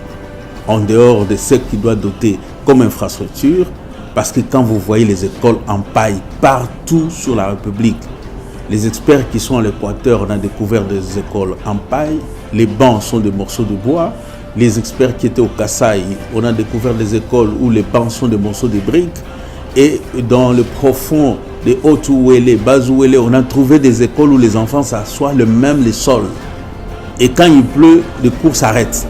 En dehors de ce qu'il doit doter comme infrastructure, parce que quand vous voyez les écoles en paille partout sur la République, les experts qui sont à l'Équateur, on a découvert des écoles en paille, les bancs sont des morceaux de bois, les experts qui étaient au Kasaï, on a découvert des écoles où les bancs sont des morceaux de briques, et dans le profond des Hautes-Ouélé, Bas-Ouélé, on a trouvé des écoles où les enfants s'assoient les sols. Et quand il pleut, les cours s'arrêtent.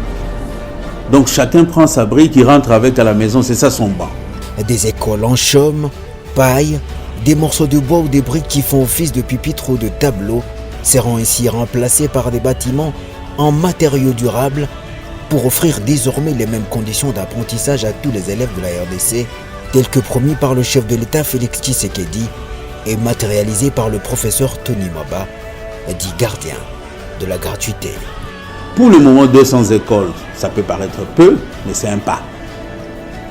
Donc chacun prend sa brique, il rentre avec à la maison, c'est ça son banc. Des écoles en chaume, paille, des morceaux de bois ou des briques qui font office de pupitres ou de tableaux seront ainsi remplacés par des bâtiments en matériaux durables pour offrir désormais les mêmes conditions d'apprentissage à tous les élèves de la RDC, tel que promis par le chef de l'État Félix Tshisekedi et matérialisé par le professeur Tony Mwaba, dit gardien de la gratuité. Pour le moment, 200 écoles, ça peut paraître peu, mais c'est un pas.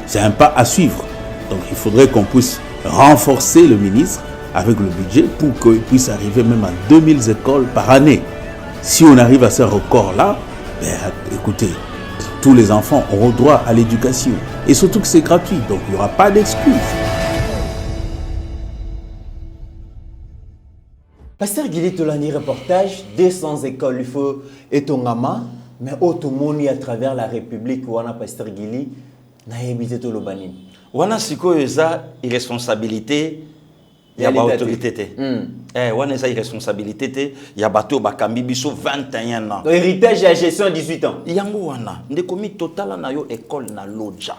C'est un pas à suivre. Donc il faudrait qu'on puisse renforcer le ministre avec le budget pour qu'il puisse arriver même à 2000 écoles par année. Si on arrive à ce record-là, écoutez, tous les enfants auront droit à l'éducation. Et surtout que c'est gratuit, donc il n'y aura pas d'excuses. Pasteur Guili Tolani, reportage, 200 écoles, il faut etongama, mais automoni à travers la République, wana Pasteur Guili, na yebite to lobani. Wana siko eza irresponsabilité ya ba autorité te. Wana eza irresponsabilité te ya bato bakambi biso 21 ans. Héritage et gestion à 18 ans. Yango wana ndekomi totala na yo école na Lodja.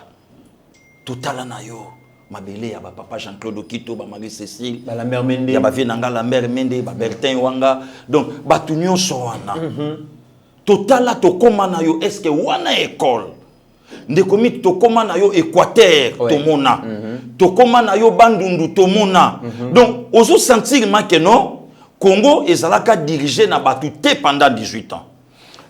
Totala na yo mabele ya papa Jean-Claude Okito, ba Marie Cécile, ba la mère Mende, ya ba vie nanga la mère Mende, ba Bertin Wanga. Donc batu nyonso wana. Totala to koma na yo est-ce que wana école ndekomi to koma na yo Équateur tomona. To koma na yo Bandundu tomona. Donc ozo sentir que non Congo ezalaka dirigé na batu te pendant 18 ans.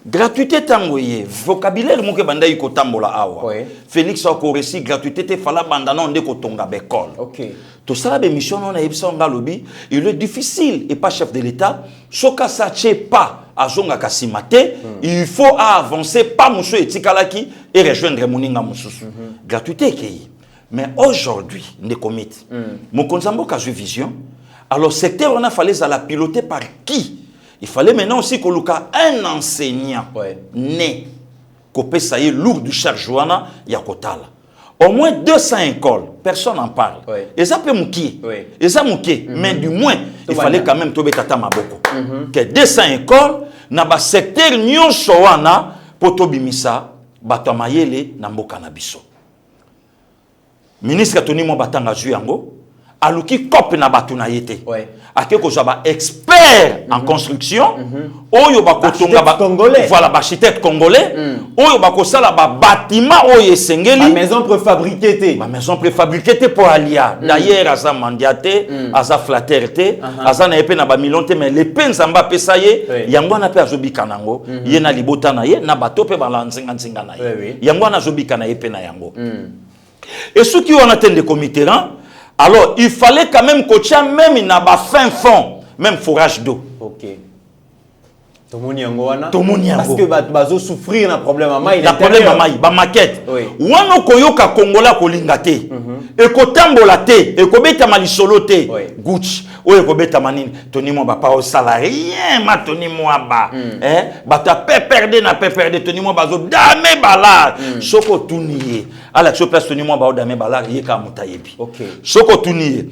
Gratuité tangoye, vocabulaire moke banda yiko tambola awa. Félix Okoresi gratuité te fala banda non ndeko tonga bekol. OK. To sala be mission on a yebisa nga lobi, il est difficile et pas chef de l'État, soka sache pas azonga kasimate, il faut avancer pas muso etikalaki et rejoindre moninga mususu. Gratuité kei. Mais aujourd'hui, ndekomit. Mon konzambo ka vision. Alors secteur on a fallu la piloter par qui? Il fallait maintenant aussi qu'on ait un enseignant né, qu'on peut sailler lourd du chargeouana, Yakotala. Au moins 200 écoles, personne n'en parle. Et ça peut mouquer. Et ça mouquer. Mais du moins, il fallait quand même tomber tata maboko. Que 200 écoles, na ba secteur nyon soana, potobimisa, batamayele, namboka nabiso. Ministre Tony Mwabatanga Juyango, aluki kop na batuna yete. Ake ko jaba expert en construction, oyo bakotonga ba congolais. Voilà, architecte congolais, oyo bakosala ba bâtiment oyo sengeli. Ma maison préfabriquée té. Ma maison préfabriquée té pour alia. D'ailleurs asa mandiate, asa flaterte, asa na epé na ba million té mais les penzamba pesaye, yango na pe azobika nango, ye na libota na ye na bato pe ba lanzinga nzinga na ye. Yango na zobika na epé na yango. Et ceux qui ont atteint des comités, alors il fallait quand même coacher même il n'a pas fin fond, même forage d'eau. OK. Parce que bazo souffrir un problème à maille. La problème à maille, ba maquette. Wano koyoka Kongola kolingate. Et kotambola te, et kobeta malisolo te. Gucci. Oye kobeta manine. Tony Mwaba pas au salarié, ma Tony Mwaba. Bata pe perdre na pe perdre Tony Mwaba zo dame balar. Soko tuniye. Ala so place Tony Mwaba o dame balar yeka mutayebi. OK. Soko tuniye.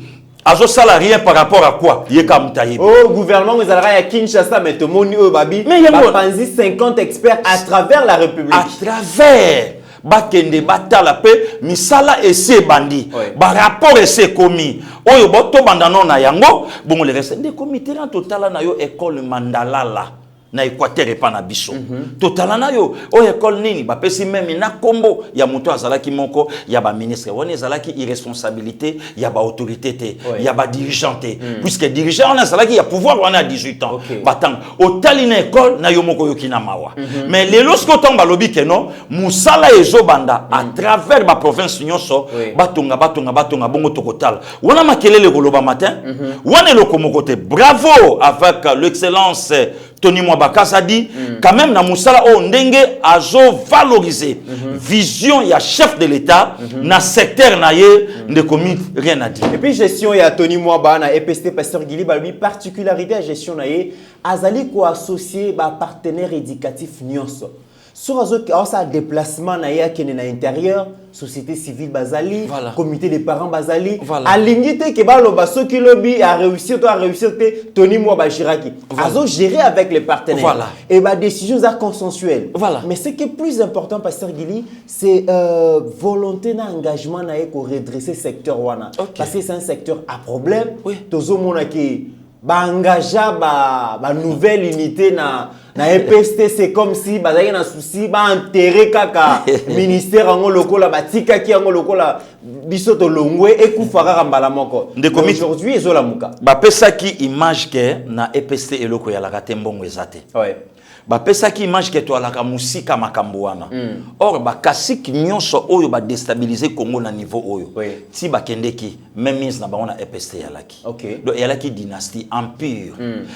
Azo salarié par rapport à quoi? Yeka mutayebi. Oh, gouvernement vous allez à Kinshasa mais to moni o babi. Mais il 50 experts à travers la République. À travers bakende batala pe misala ese bandi ba rapport ese komi oyo boto bandano na yango bon le reste des comités en total na yo école Mandalala na Équateur et pas na biso. Totala na yo o école nini ba pesi même na kombo ya moto azalaki moko ya ba ministre woni azalaki irresponsabilité ya ba autorité te ya ba dirigeant te puisque dirigeant on azalaki ya pouvoir on a 18 ans batang otali na école na yo moko yo kina mawa mais les lorsque tomba lobi que non musala ezobanda à travers ba province nyonso batonga bongo tokotala wana makelele koloba matin wana lokomoko te bravo avec l'excellence Tony Mwamba Kasadi quand même na musala o ndenge azo valoriser vision ya chef de l'état na secteur na ye ndekomi rien à dire. Et puis gestion ya Tony Mwamba na EPST Pasteur Gili ba lui particularité à gestion na ye azali ko associé ba partenaire éducatif nyonso. Sur un déplacement na intérieur, société civile bazali, comité des parents bazali, à l'unité que baloba ce qui lobby a réussi Tony Mwamba Jiraki. Azo gérer avec les partenaires. Et ma décision est consensuelle. Mais ce qui est plus important Pasteur Gili, c'est volonté na engagement na pour redresser secteur wana. Parce que c'est un secteur à problème. Tozo mona ki ba engager ba nouvelle unité na EPST, c'est comme si bah y a un souci bah enterré kaka ministère en lokola batika ki en lokola bisoto longwe et kufara rambala moko. Aujourd'hui ezo la muka. Ba pesa ki image ke na EPST eloko ya la katembongo ezate. Ba pesa ki image ke to alaka musika makambo wana. Or ba kasiki nyonso oyo ba déstabiliser Congo na niveau oyo. Ti ba kendeki même mise na bango na EPST yalaki. Donc yalaki dynastie empire.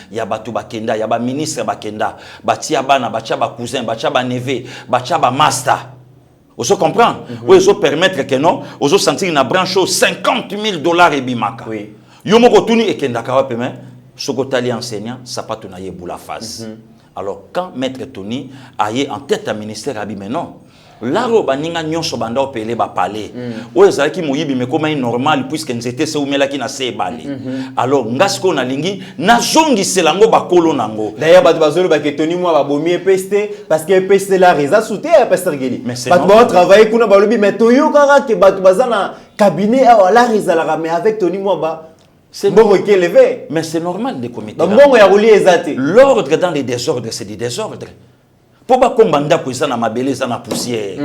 Ya batu bakenda, ya ba ministre bakenda, batia bana, batia ba cousin, batia ba neveu, batia ba master. Oso comprendre? Oso permettre que non, oso sentir na branche $50,000 et bimaka. Yo moko tuni ekenda ka wapeme, sokotali enseignant, sapatu na ye boula phase. Alors, quand Maître Tony a eu en tête un ministère, il dit, mais non, là, on a nyonso banda opelé ba palais. Oye zaki moyibi mais comment normal puisque nous étions se umela ki na se balé. Alors, ngasko na lingi na zongi selango ba kolo nango. D'ailleurs, batu bazolo ba ke Tony Mwamba bomi EPST parce que EPST la reza souté à Pasteur Gili. Batu ba travailler kuna ba lobi mais toyo kaka ke batu bazana cabinet a la reza la mais avec Tony Mwamba. C'est bon qui élevé. Mais c'est normal des comités. L'ordre dans les désordres, c'est des désordres. Pour pas kombanda ko na mabele za na poussière.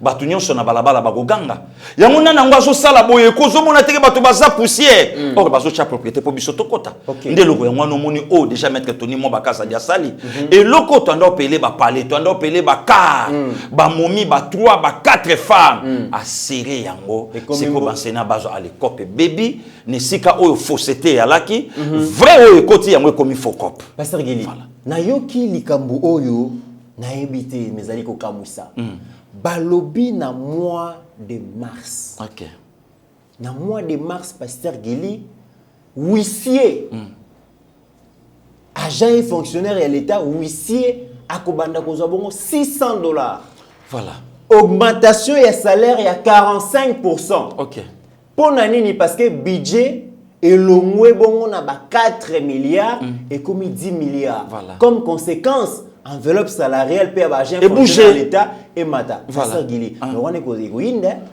Batu nyonso na balabala bagoganga. Yango na ngwazo sala boye ko zo mona teke batu baza poussière. Or bazo cha propriété pour biso tokota. Nde loko yango no moni o déjà Maître Tony Mwamba Kasadi asali. Et loko to ndo pelé ba palais, to ndo pelé ba car, ba momi ba 3 ba 4 femmes a serré yango. C'est ko bansena bazo à l'école baby ne sika oyo fausseté yalaki vrai oyo koti yango komi fokop. Pasteur Gili. Na yoki likambu oyo na ebité mezali ko kamusa. Balobi na mois de mars. Na mois de mars Pasteur Gili huissier agent et fonctionnaire et l'État huissier akobanda kozwa bongo $600. Voilà. Augmentation et salaire il y a 45%. Pour nani parce que budget et l'ongwe bongo na ba 4 milliards et comme 10 milliards. Comme conséquence enveloppe salariale peut agent fonctionnaire l'État et mata. Pasteur Gili.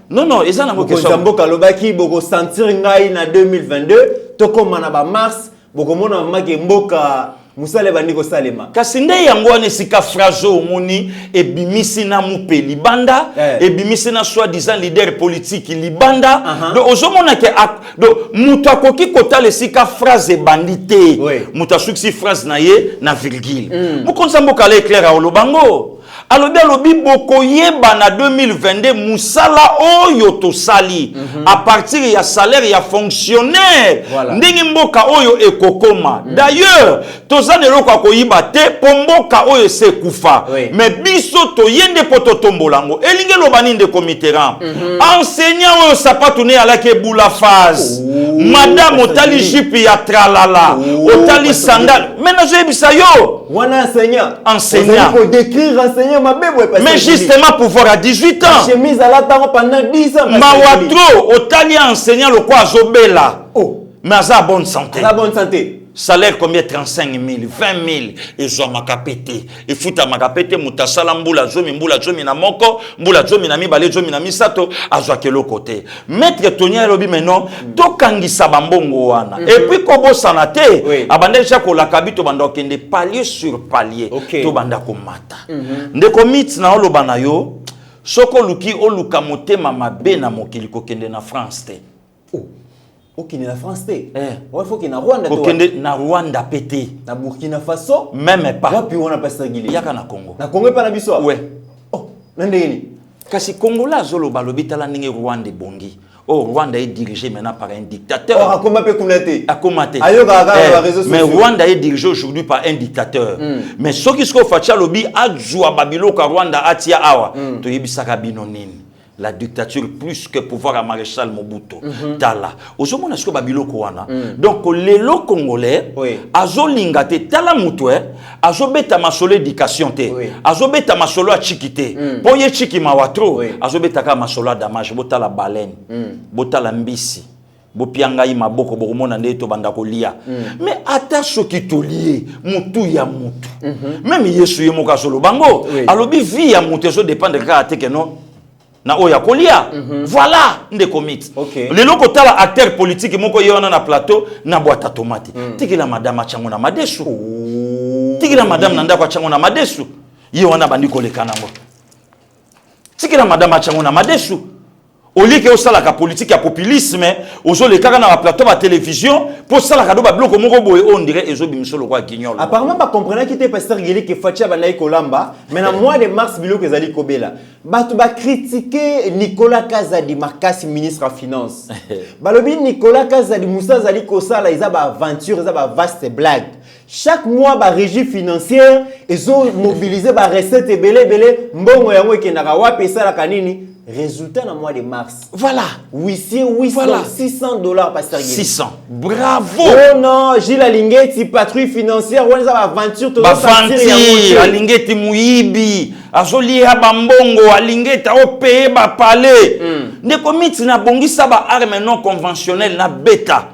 Non non, ils en ont beaucoup kalobaki boko sentir ngai na 2022 to comme na ba mars boko mona maki mboka musale bandiko salema. Kasinde yango ane sika frazo moni e bimisi na mupe libanda e bimisi na soi-disant leader politique libanda. Do ozomona ke do muta koki kota le sika phrase bandité. Muta suksi phrase na ye na virgule. Mukonza mboka le clair a olobango. Alobi boko yeba na 2022 musala oyo to sali à partir ya salaire ya fonctionnaire ndingi mboka oyo ekokoma. D'ailleurs tozane loko ko yiba te pomboka oyo se kufa mais biso to yende poto tombolango elinge lobani nde comiteran enseignant oyo sapatu ne alake bula phase madame otali jipi ya tralala otali sandal maintenant je bisa yo wana enseignant pour décrire enseignant mais justement pouvoir à 18 ans chemise à la pendant 10 ans mawatro otali enseignant le quoi zobela mais à bonne santé salaire combien 35 000, 20 000, et zo makapete, et futa makapete, mutasala mbula zomi na moko, mbula zomi na mibale zomi na misato, azwa kelo côté. Maître Tonia lobi maintenant, to kangisa bambongo wana. Et puis kobo sanate, abande chako la kabito bando kende palier sur palier, to banda komata. Ndeko mit na olo banayo, soko luki oluka motema mabe na mokili kokende na France te. Ok, na France te. Il faut qu'il y ait Rwanda. Na Rwanda pété. Na Burkina Faso. Même pas. Wapi wana Pasteur Guili. Yaka na Congo. Na Congo pas na biso. Ouais. Oh, nandeni. Kasi Congola zolo balobi tala ninge Rwanda bongi. Oh, Rwanda est dirigé maintenant par un dictateur. Oh, akoma pe kunate. Akoma te. Mais Rwanda est dirigé aujourd'hui par un dictateur. Mais ce qui se fait lobi adjoua babilo ka Rwanda atia awa. To yebisaka bino nini. La dictature plus que pouvoir à maréchal Mobutu. Tala. Ozomona sko babilo ko wana. Donc les lo congolais azo lingate tala mutwe azo beta masolo éducation te. Azo beta masolo a chikite. Boye chiki mawatro azo beta ka masolo damage botala baleine. Botala mbisi. Bopianga ima boko bokomona ndeto banda kolia. Mais ata soki tolie mutu ya mutu. Même Yesu yemoka solo bango. Alobi vie ya mutu so dépendre ka ateke non. Na oya kolia. Voilà nde commit. Les loko tala acteur politique moko yona na plateau na boîte tomate. Tikila madame chango na madesu. Tikila madame nanda kwa chango na madesu. Yona bandi koleka nango. Tikila madame chango na madesu. Au lieu que ça la politique ya populisme, ozo le kaka na plateau ba télévision pour ça la kado ba bloko moko boye on dirait ezo bimiso lo kwa kinyolo. Apparemment ba comprendre que te Pasteur Guili que Fatia ba naï kolamba, mais na mois de mars biloko ezali kobela. Ba tu ba critiquer Nicolas Kazadi Makasi ministre en finance. Ba lobi Nicolas Kazadi Moussa zali kosala eza ba aventure, eza ba vaste blague. Chaque mois ba régie financière ezo mobiliser ba recette belé mbongo yango ekendaka wapi sala kanini. Résultat dans le mois de mars. Voilà. 800, voilà. $600, Pasteur Guili. 600. Bravo. Oh non, Gilles Alingeti, patrouille financière, on a aventure, tout ça. Alingeti Mouibi, Azoli Abambongo, Alingeti Opé, Palais. Ne commis na bongi saba arme non conventionnelle na bêta.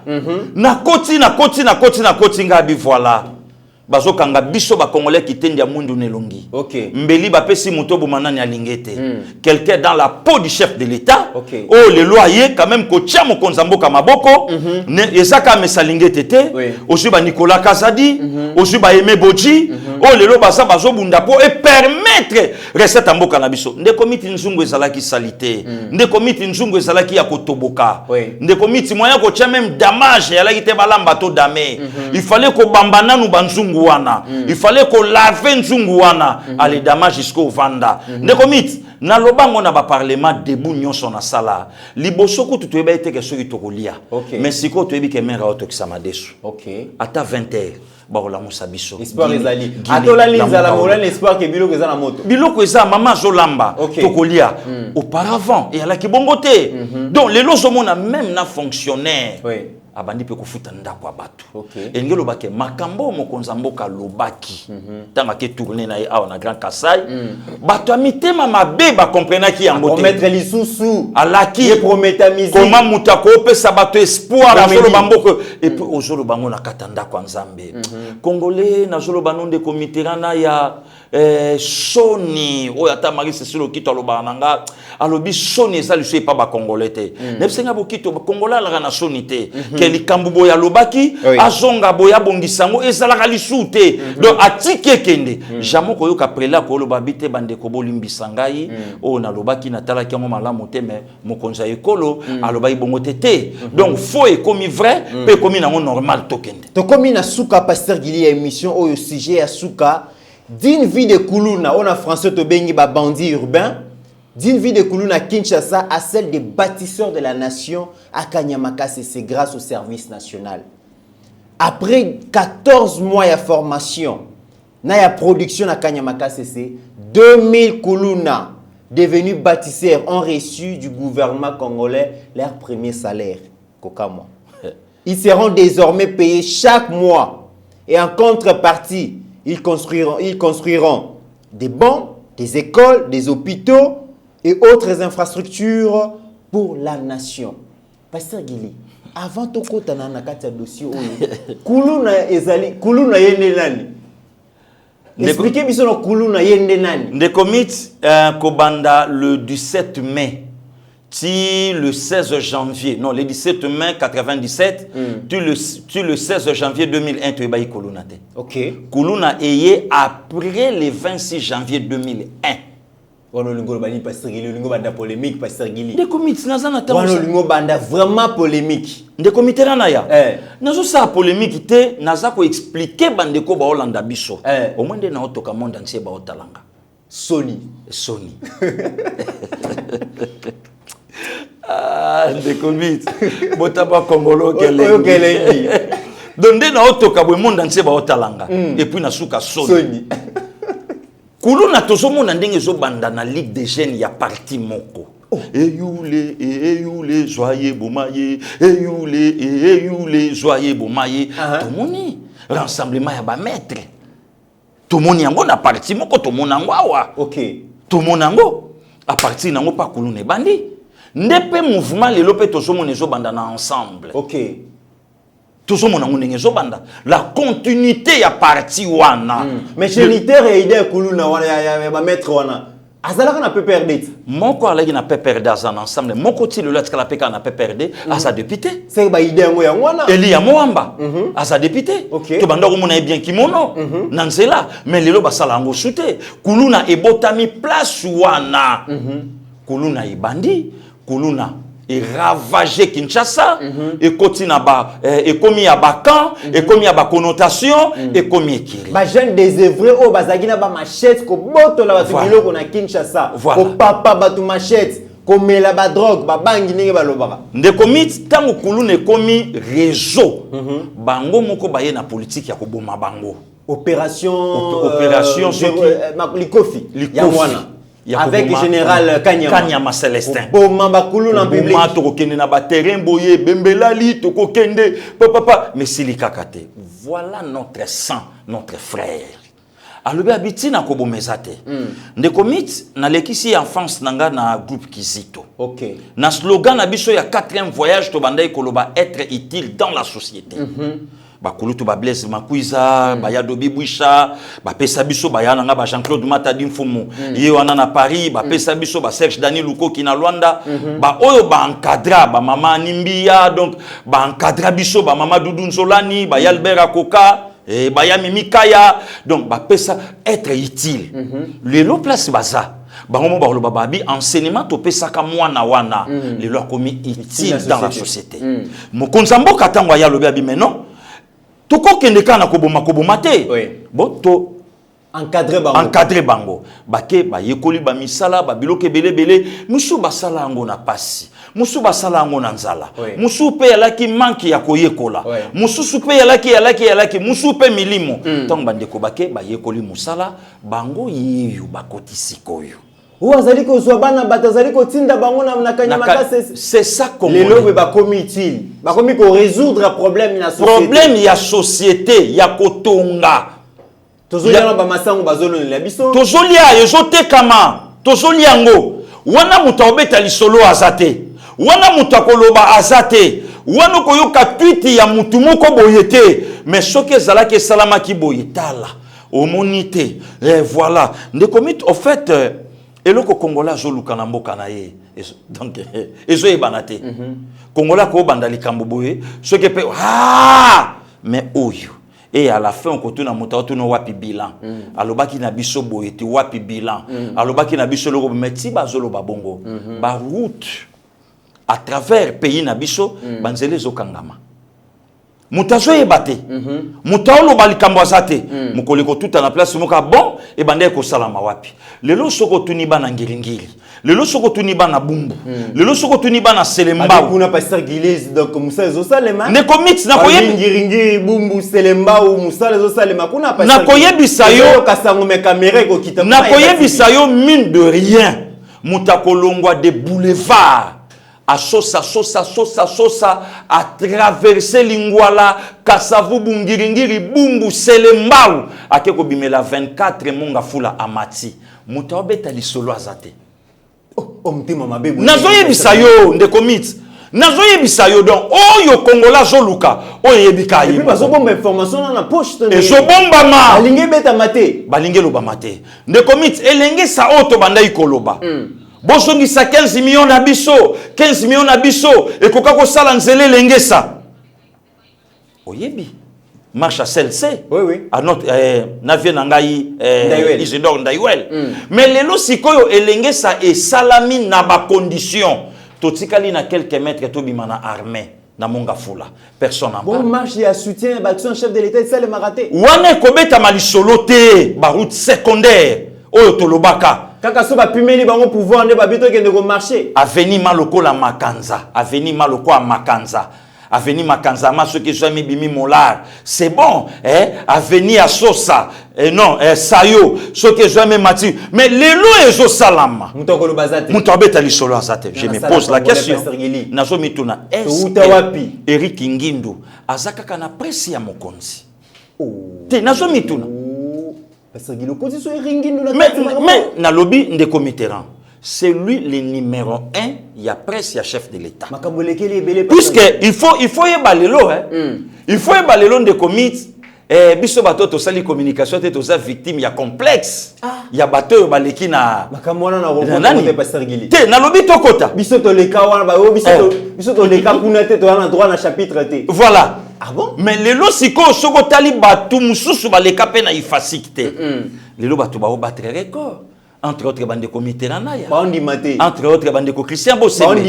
Na koti ngabi voilà. Bazo kanga biso ba congolais qui tendi ya mundu nelongi. Mbeli ba pesi moto bomanani alingete. Quelqu'un dans la peau du chef de l'état. Oh le loyer quand même ko tia mo konzambo ka maboko. Ne ezaka mesalingete te. Osu ba Nicolas Kazadi, osu ba Aimé Bodji. Oh le lo basa bazo bunda po et permettre recette mboka na biso. Nde komiti nzungu ezalaki salité. Nde komiti nzungu ezalaki ya kotoboka. Nde komiti moya ko tia même damage ya la kite balamba to dame. Il fallait ko bambana nu banzungu. Il fallait qu'on lave nzunguana allez damage jusqu'au vanda ndekomit na lobango na ba parlement debout nyonso na sala libosoko tu toyeba ete ke soki tokolia mais siko toyebi ke mera otokisa desu ata 20h ba la musabiso espoir ezali atola linza la molane espoir ke biloko eza na moto biloko eza mama zolamba tokolia auparavant et ala ki bongote donc les lozomona même na fonctionnaire abandi pe kofuta ndako abatu engelo bake makambo mokonza mboka lobaki tanga ke tourner na awa na Grand Kasai bato amitema mabe ba comprendre ki yango te promettre lisusu alaki ye prometa musique comment mutako opesa bato espoir na zolo bamboko et puis ozolo bango na katanda kwa nzambe congolais na zolo banonde komiterana ya Sony oyata Marie Cécile Okito lobananga alobi Sony eza liso pa ba congolais te nebenga bokito ba congolais la na Sony te keli kambubo ya lobaki azonga boya bongisango ezala lisu te donc atike kende jamo ko yoka prela ko loba bite bande ko bolimbisa ngai o na lobaki na tala ki mo malamu te mais mokonza ekolo aloba ibongo te donc faux et comme vrai pe comme na normal tokende to comme na suka Pasteur Guili émission au sujet ya suka d'une vie de Koulouna, on a français to bengi ba bandit urbain, d'une vie de Koulouna Kinshasa à celle des bâtisseurs de la nation à Kanyamakase, c'est grâce au service national. Après 14 mois de formation, na ya production à Kanyamakase, c'est 2000 Koulouna devenus bâtisseurs ont reçu du gouvernement congolais leur premier salaire. Kokamwa. Ils seront désormais payés chaque mois et en contrepartie, ils construiront des bancs, des écoles, des hôpitaux et autres infrastructures pour la nation. Pasteur Guili, Avant de kota na kati ya dossier kuluna ezali kuluna yende nani? Expliquez biso na kuluna yende nani? Ndeko mit kobanda le 17 mai. Le 16 janvier, non, le 17 mai 97, tu le 16 janvier 2001, tu es baï Kuluna. Ok. Kuluna est après le 26 janvier 2001. On a bani pasteur Gili, on banda polémique pasteur Gili. Des comités nazana ta. On a banda vraiment polémique. Des comités naya. Nazo sa polémique te naza ko expliquer bandeko ba Hollanda biso. Au moins de na otoka monde entier ba otalanga. Sony. Ah, des comités. Botaba Congolo kelenge. Donde na otoka bo monde entier ba otalanga. Et puis na suka Sony. Kuluna tozomona ndenge zo banda na Ligue des jeunes ya parti moko. Eyoule joyeux bomaye, eyoule joyeux bomaye. Tomoni rassemblement ya ba maître. Tomoni yango na parti moko tomona ngo awa. OK. Tomona ngo a partir nango pa Kuluna bandi. Ndepe mouvement lelo pe tozomona zo banda na ensemble. OK. La continuité ya parti wana. Mais géniteur et idée kuluna wana ya maître wana. Azalaka na peut perdre. Moko alagi na peut perdre azan ensemble. Moko ti le lot kala peka na peut perdre asa député. C'est ba idée ngo ya wana. Eli ya Moamba. Asa député. To banda ko mona bien kimono. Nanzela mais lelo basala ngo shooter. Kuluna ebotami place wana. Kuluna ibandi. Kuluna et ravagé Kinshasa et continue et commis à Bakan et commis à connotation et commis Kiri. Ba jeune désœuvré au bazagina ba machette ko boto la batu biloko na Kinshasa ko papa batu machette ko mela ba drogue ba bangi ninge ba lobaka. Nde commit tango Kuluna commis réseau bango moko baye na politique ya ko boma bango opération Likofi avec le général Kanyama Célestin. Bomamba Kuluna public. Boma to kokende na ba terrain boye bembelali to kokende papa mais silika kate. Voilà notre sang, notre frère. Alobi abiti na kobomezate. Ndeko mit na lekisi enfance nanga na groupe Kizito. OK. Na slogan na biso ya 4e voyage to bandai koloba être utile dans la société. Bakulutu ba Blaise Makuiza, ba Yadobi Bouisha, ba pesa biso ba yana nga ba Jean-Claude Matadi Mfumu. Ye wana na Paris, ba pesa biso ba Serge Daniel Luko ki na Luanda, ba oyo ba encadra ba mama Nimbia, donc ba encadra biso ba mama Doudou Nzolani, ba Albert Akoka, et ba ya Mimi Kaya, donc ba pesa être utile. Lelo place baza. Bango ba loba babi enseignement to pesa ka mwana wana. Lelo akomi utile dans la société. Mo konzambo katangwa ya lobi abi mais non. Toko kendeka na koboma te. Bon to encadrer bango. Bake ba yekoli ba misala ba biloke belebele musu basala ngo na pasi. Musu basala ngo na nzala. Musu pe yalaki manki ya koyekola. Musu pe yalaki musu pe milimo. Tong bandeko bake ba yekoli musala bango yiyu bakoti sikoyo. Ouazali ko zobana batazali ko tinda bango na kanyamaka c'est ça comme les lobe ba komi utile ba komi ko résoudre problème na société problème ya société ya kotonga tozolia ba masango bazolo la biso tozolia ezote kama tozolia ngo wana muta obeta lisolo azate wana muta koloba azate wana koyoka tweet ya mutu moko boyete mais soki ezalaki salama ki boyetala omonite voilà ndekomit au fait et le Congolais zoluka na mboka na ye donc ezo ebanate Congolais ko bandali kamboboye ce que peut mais oyo et à la fin on continue na moto no wapi bilan alobaki na biso boye ti wapi bilan alobaki na biso loko meti bazolo babongo ba route à travers pays na biso banzele zokangama mutazo yebate mutalo balikambo azate mukoliko tuta na place moka bon e bande ko salama wapi lelo soko tuni bana ngiringiri lelo soko tuni bana bumbu lelo soko tuni bana selemba kuna pasteur Gilles donc musa zo salema ne commit na koyebi ngiringiri bumbu selemba ou musa zo salema kuna pasteur na koyebisa yo kasango me caméra ko kita na koyebisa yo mine de rien mutakolongwa de boulevard à sosa à traverser Lingwala Kasavu bungiringiri bumbu selembau akeko bimela 24 monga fula amati muta obeta lisolo azate mtima mabebu nazoyebisa yo nde commit nazoyebisa yo donc oyo kongola zoluka oyo yebika et puis parce que information dans la poche et so bombama balingi beta maté balingi loba maté ndeko mit elenge sa oto bandai koloba bosongisa 15 millions na biso 15 millions na biso ekoka kosala nzele elenge sa oyebi marche à celle-ci. Oui. À notre navie nangai Isidore Ndaiwel. Mais lelo sikoyo elenge sa et salami na ba condition. Totikali na quelques mètres to bimana armée na monga fula. Personne en parle. Bon marche ya soutien baction chef de l'état ça le maraté. Wane kobeta malisoloté ba route secondaire oyo tolobaka. Kaka so ba pimeli bango pouvoir ne ba bito ke ndeko marché. Aveni maloko la Makanza, aveni maloko a Makanza. Aveni Makanzama, ceux qui sont mis bimi molar. C'est bon, aveni à Sosa. Non, Sayo, ceux qui sont mis mati. Mais les lois et salama. Mutokolo bazate. Mutobeta li solo azate. Je me pose la question. Nazo mituna. Est-ce Eric Ngindu azaka kana presi ya mokonzi? Te nazo mituna. Parce que le côté so Eric Ngindu la. Mais na lobby ndeko Mitterrand. C'est lui le numéro 1, il y a presse, il y a chef de l'État. Puisque il faut y balelo, il faut y balelo de commit. Biso bateau to sali communication te to sa victime, il y a complexe. Il y a bateau baleki na. Makamwana na rencontre pasteur Gili. Te na lobi to kota. Biso to leka wana ba biso to leka kuna te to na droit na chapitre te. Voilà. Ah bon? Mais lelo siko soko tali batu mususu baleka pe na ifasik te. Lelo batu ba battre record. Entre autres bandeko Mitterrand entre autres bandeko Christian Bosembe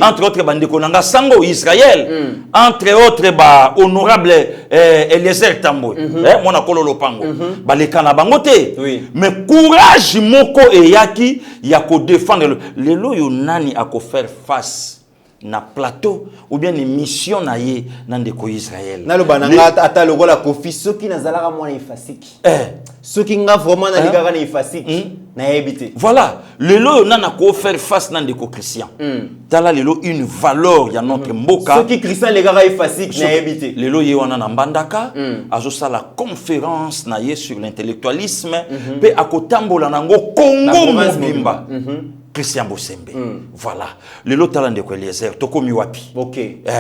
entre autres bandeko Nanga Sango Israël entre autres ba honorable Eliezer Tambo mona kololo pango baleka na bango te mais courage moko eyaki ya ko défendre lelo yo nani a ko faire face na plateau ou bien une mission na ye na ndeko Israël na lo bananga ata lokola kofi soki nazalaka mwana ifasiki soki nga vraiment na ligaka na ifasiki na ebité voilà lelo nana ko faire face na ndeko Christian tala lelo une valeur ya notre mboka soki Christian ligaka ifasiki na ebité lelo ye wana na mbandaka azo sala conférence na ye sur l'intellectualisme pe akotambola nango Congo mobimba Christian Bosembe. Voilà. Lelo talande ko Eliezer tokomi wapi. OK.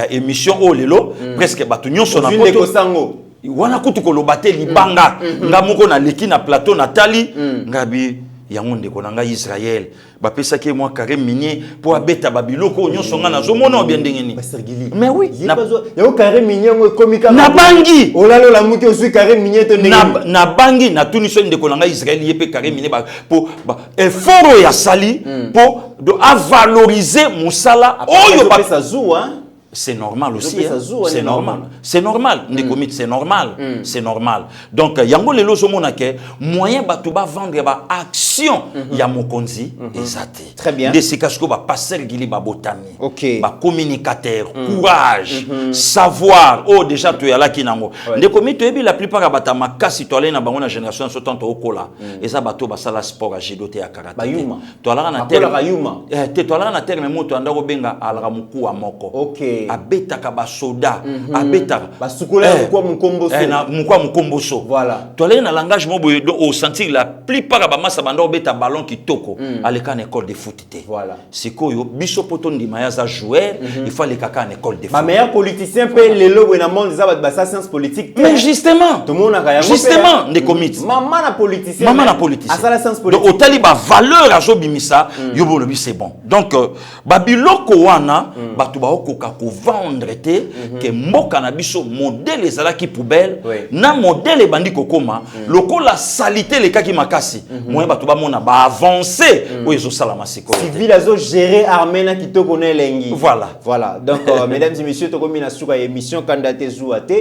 Émission o lelo presque batu nyonso na poto. Ko sango. Wana kutu ko lobate libanga. Ngamoko na leki na plateau Natali ngabi yango ndeko nanga Israël. Ba pesa ke moi carré minier pour abeta babiloko nyonso nga nazomona bien ndengeni. Mais oui, ya carré minier ngo komika na bangi. Olalo la muki osu carré minier to ndengeni. Na bangi na tuniso ndeko nanga Israël yepe carré minier pour effort ya sali pour de valoriser musala oyo ba pesa zu hein. C'est normal aussi. C'est normal. C'est normal. C'est normal. C'est normal. Donc, yango lelo somona ke moyen batu ba vendre ba action ya mokonzi ezate. Très bien. De sikasko ba passer gili ba botami. OK. Ba communicateur, courage, savoir. Oh déjà tu ya la kinango. De komi to ebi la plupart bata makasi to na bango na génération so tanto okola. Eza bato ba sala sport à judo te ya karaté. Bayuma. To ala na terme. Te to ala na terme moto andako benga ala muku amoko. OK. Abetaka ba soda abetaka basukola mukwa mukomboso na mukwa mukomboso voilà to na langage mo boye au sentir la plupart ba massa bando beta ballon kitoko aleka na école de foot te voilà sikoyo biso poto ndima ya za joueur il faut aller kaka na école de foot ba meilleur politicien pe lelo na monde za ba science politique mais justement tout monde a justement des comités maman na politicien à la science politique donc au tali ba valeur azo bimisa yo bo lobi c'est bon donc babiloko wana batu ba okoka ko vendre que mboka na biso modèle ezalaki poubelle na modèle bandi kokoma lokola salité le kaki makasi moyen batu ba mona ba avancer o ezo sala masiko civil azo gérer armée na kitoko na lengi voilà donc mesdames et messieurs tokomi na suka émission candidaté zouate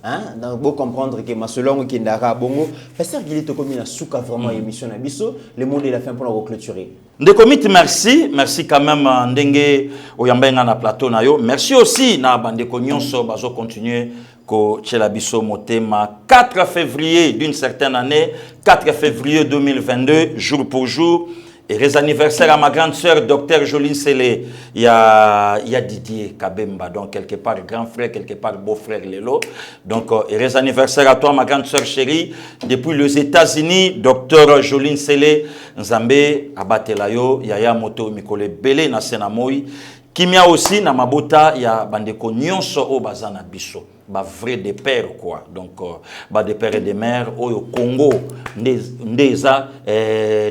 hein donc beau comprendre que masolongo ki ndaka bongo pasteur Gili tokomi na suka vraiment émission na biso le monde de la fin pour la clôturer. Ndekomit merci quand même ndenge oyambenga na plateau na yo. Merci aussi na bandeko nyonso bazo continuer ko tchela biso motema 4 février d'une certaine année, 4 février 2022 jour pour jour Et les anniversaires à ma grande sœur, Dr Joline Sele, il y a Didier Kabemba, donc quelque part grand frère, quelque part beau frère Lelo. Donc, et les anniversaires à toi, ma grande sœur chérie, depuis les États-Unis, Dr Joline Sele, Nzambe, Abatelayo, Yaya Moto, Mikole Bele, Nasena Moi, Kimia aussi, na mabota, il y a bandeko nyonso o bazana biso. Ba vrai des pères quoi, donc ba des pères et des mères au Congo ndeza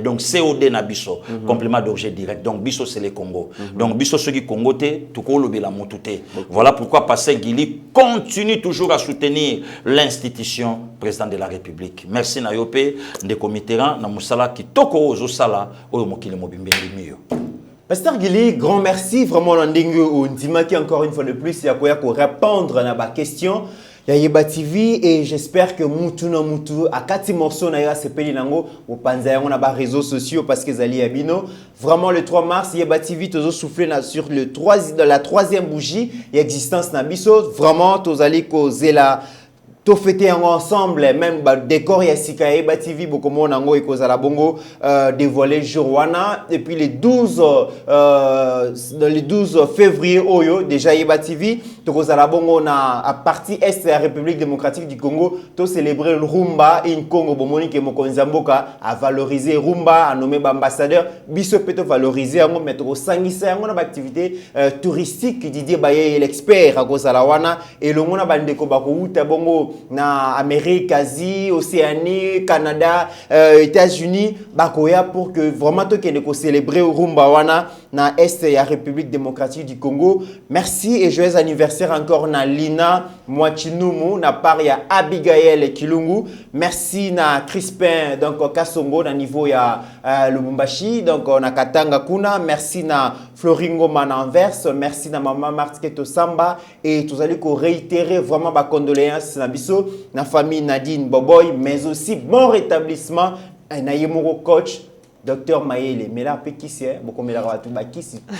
donc COD na biso complément d'objet direct, donc biso c'est le Congo, donc biso ceux qui Congo te tout ko lobela motuté. Voilà pourquoi Pasteur Guili continue toujours à soutenir l'institution président de la République. Merci na yope ndeko Mitterrand na musala kitoko ozo sala oyo mokili mobimbeli miyo. Pasteur Guili, grand merci. Vraiment, on dit encore une fois de plus, il y a quoi répondre à ma question. Il y a Yeba TV et j'espère que Moutou no Moutou, à 4 morceaux, on a CPL Nango, au Panzaya, on a des réseaux sociaux parce que Zali Abino. Vraiment, le 3 mars, Yeba TV, tu as soufflé sur la 3e bougie, et existence Nabiso. Vraiment, tu as causer la. Tout fêter ensemble, même décor ya Sikae, TV, beaucoup de gens et cause à la bongo dévoilé Jourwana. Et puis le 12 février, oyo, déjà Yeba TV, cause à la bongo à partie est de la République démocratique du Congo, tout célébrer le Rumba et une Congo Bomoni que Mokonzamboka a valorisé Rumba, a nommé ambassadeur, biso peut valoriser, on mettre au sanguissé, on a activité touristique, Didier Baye l'expert à cause à la wana, et le monde a bandeko bako uta bongo na Amérique, Asie, Océanie, Canada, États-Unis, bakoya pour que vraiment tout qui ne célébrer Rumba wana na est de la République démocratique du Congo. Merci et joyeux anniversaire encore na Lina Mwachinumu na part ya Abigail Kilungu. Merci na Crispin donc Kasongo na niveau ya Lubumbashi donc na Katanga kuna. Merci na Floringo Mananvers. Merci na maman Martiketo Samba et tous allez réitérer vraiment ma condoléances na biso na famille Nadine Boboy mais aussi bon rétablissement na yemoro coach Docteur Mayele, mais là, beaucoup de gens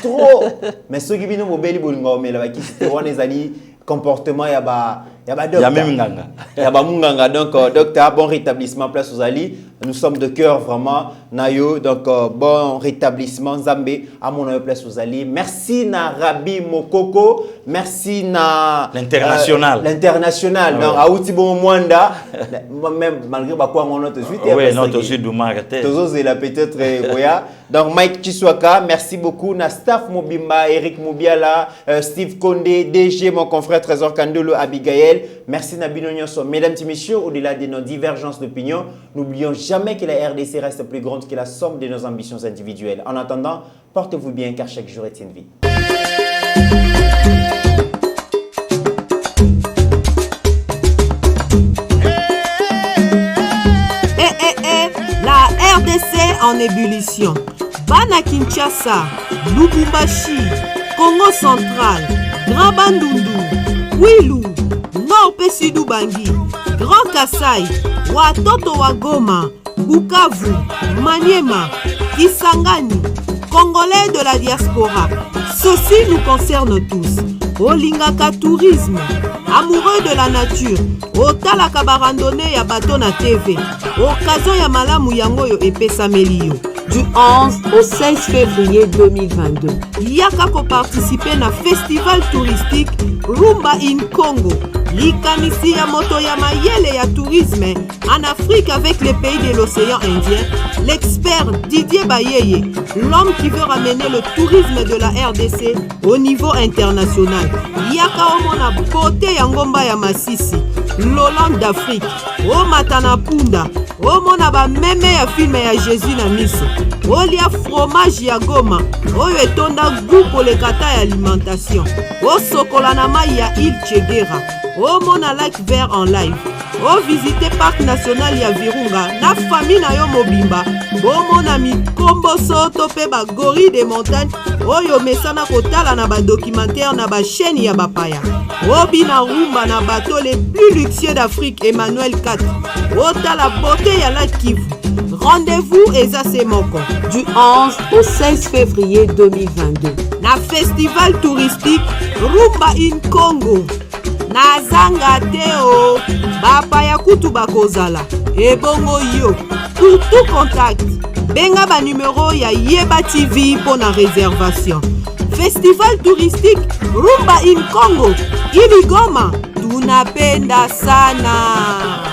trop. Mais ceux qui viennent au Beli Bolingo, mais là, c'est des amis comportement, il y a même Munganga. Il y a Munganga. Donc, docteur, bon rétablissement, place aux alliés. Nous sommes de cœur vraiment, Nayo. Donc, bon rétablissement, Zambé, à mon place aux alliés. Merci, na Rabi Mokoko. Merci, na l'international. L'international. Donc, à Outibo Mwanda. Même, malgré quoi, on a tout de suite. Oui, non, tout de suite, nous marquons. Tous là, peut-être, Boya. Donc, Mike Chiswaka, merci beaucoup. Na staff Mobimba, Eric Moubiala, Steve Kondé, DG, mon confrère Trésor Kandolo, Abigail. Merci Nabino Nyonso. Mesdames et messieurs, au-delà de nos divergences d'opinion, n'oublions jamais que la RDC reste plus grande que la somme de nos ambitions individuelles. En attendant, portez-vous bien car chaque jour est une vie. La RDC en ébullition. Bana Kinshasa, Lubumbashi, Congo central, Grand Bandundu, Kwilu, Nord Pessidou Bangi, Grand Kassai, Watoto Wagoma, Bukavu, Maniema, Kisangani, Congolais de la diaspora. Ceci nous concerne tous. Olingaka tourisme, amoureux de la nature, otalaka barandonné ya bateau na TV, occasion ya malamu yangoyo epesameli yo. Du 11 au 16 février 2022. Yaka ko participer na festival touristique Rumba in Congo. Likamisi ya moto ya mayele ya tourisme en Afrique avec les pays de l'océan Indien. L'expert Didier Bayeye, l'homme qui veut ramener le tourisme de la RDC au niveau international. Yaka omona beauté ya ngomba ya Masisi, l'Hollande d'Afrique, o matana punda, omona ba meme ya film ya Jésus na miso. Olia fromage ya Goma, oyo etonda goût pour les kata ya alimentation. O sokola na mai ya Il Chegera, o mona lac vert en live. O visiter parc national ya Virunga, na famille na yo mobimba. O mona mikombo soto pe ba gorille de montagne, oyo mesana kotala na ba documentaire na ba chaîne ya bapaya. O bina rumba na bateau les plus luxueux d'Afrique, Emmanuel 4. O ta la beauté ya la Kivu. Rendez-vous Eza Semoko du 11 au 16 février 2022. Na festival touristique Rumba in Congo. nazanga te o bapaya kutu bakozala ebongo yo. Pour tout contact benga ba numéro ya Yeba TV pour la réservation. Festival touristique Rumba in Congo Iligoma, tunapenda sana.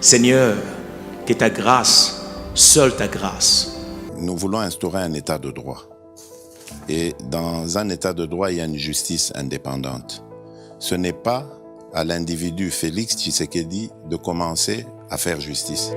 Seigneur, que ta grâce, seule ta grâce. Nous voulons instaurer un état de droit. Et dans un état de droit, il y a une justice indépendante. Ce n'est pas à l'individu Félix Tshisekedi de commencer à faire justice.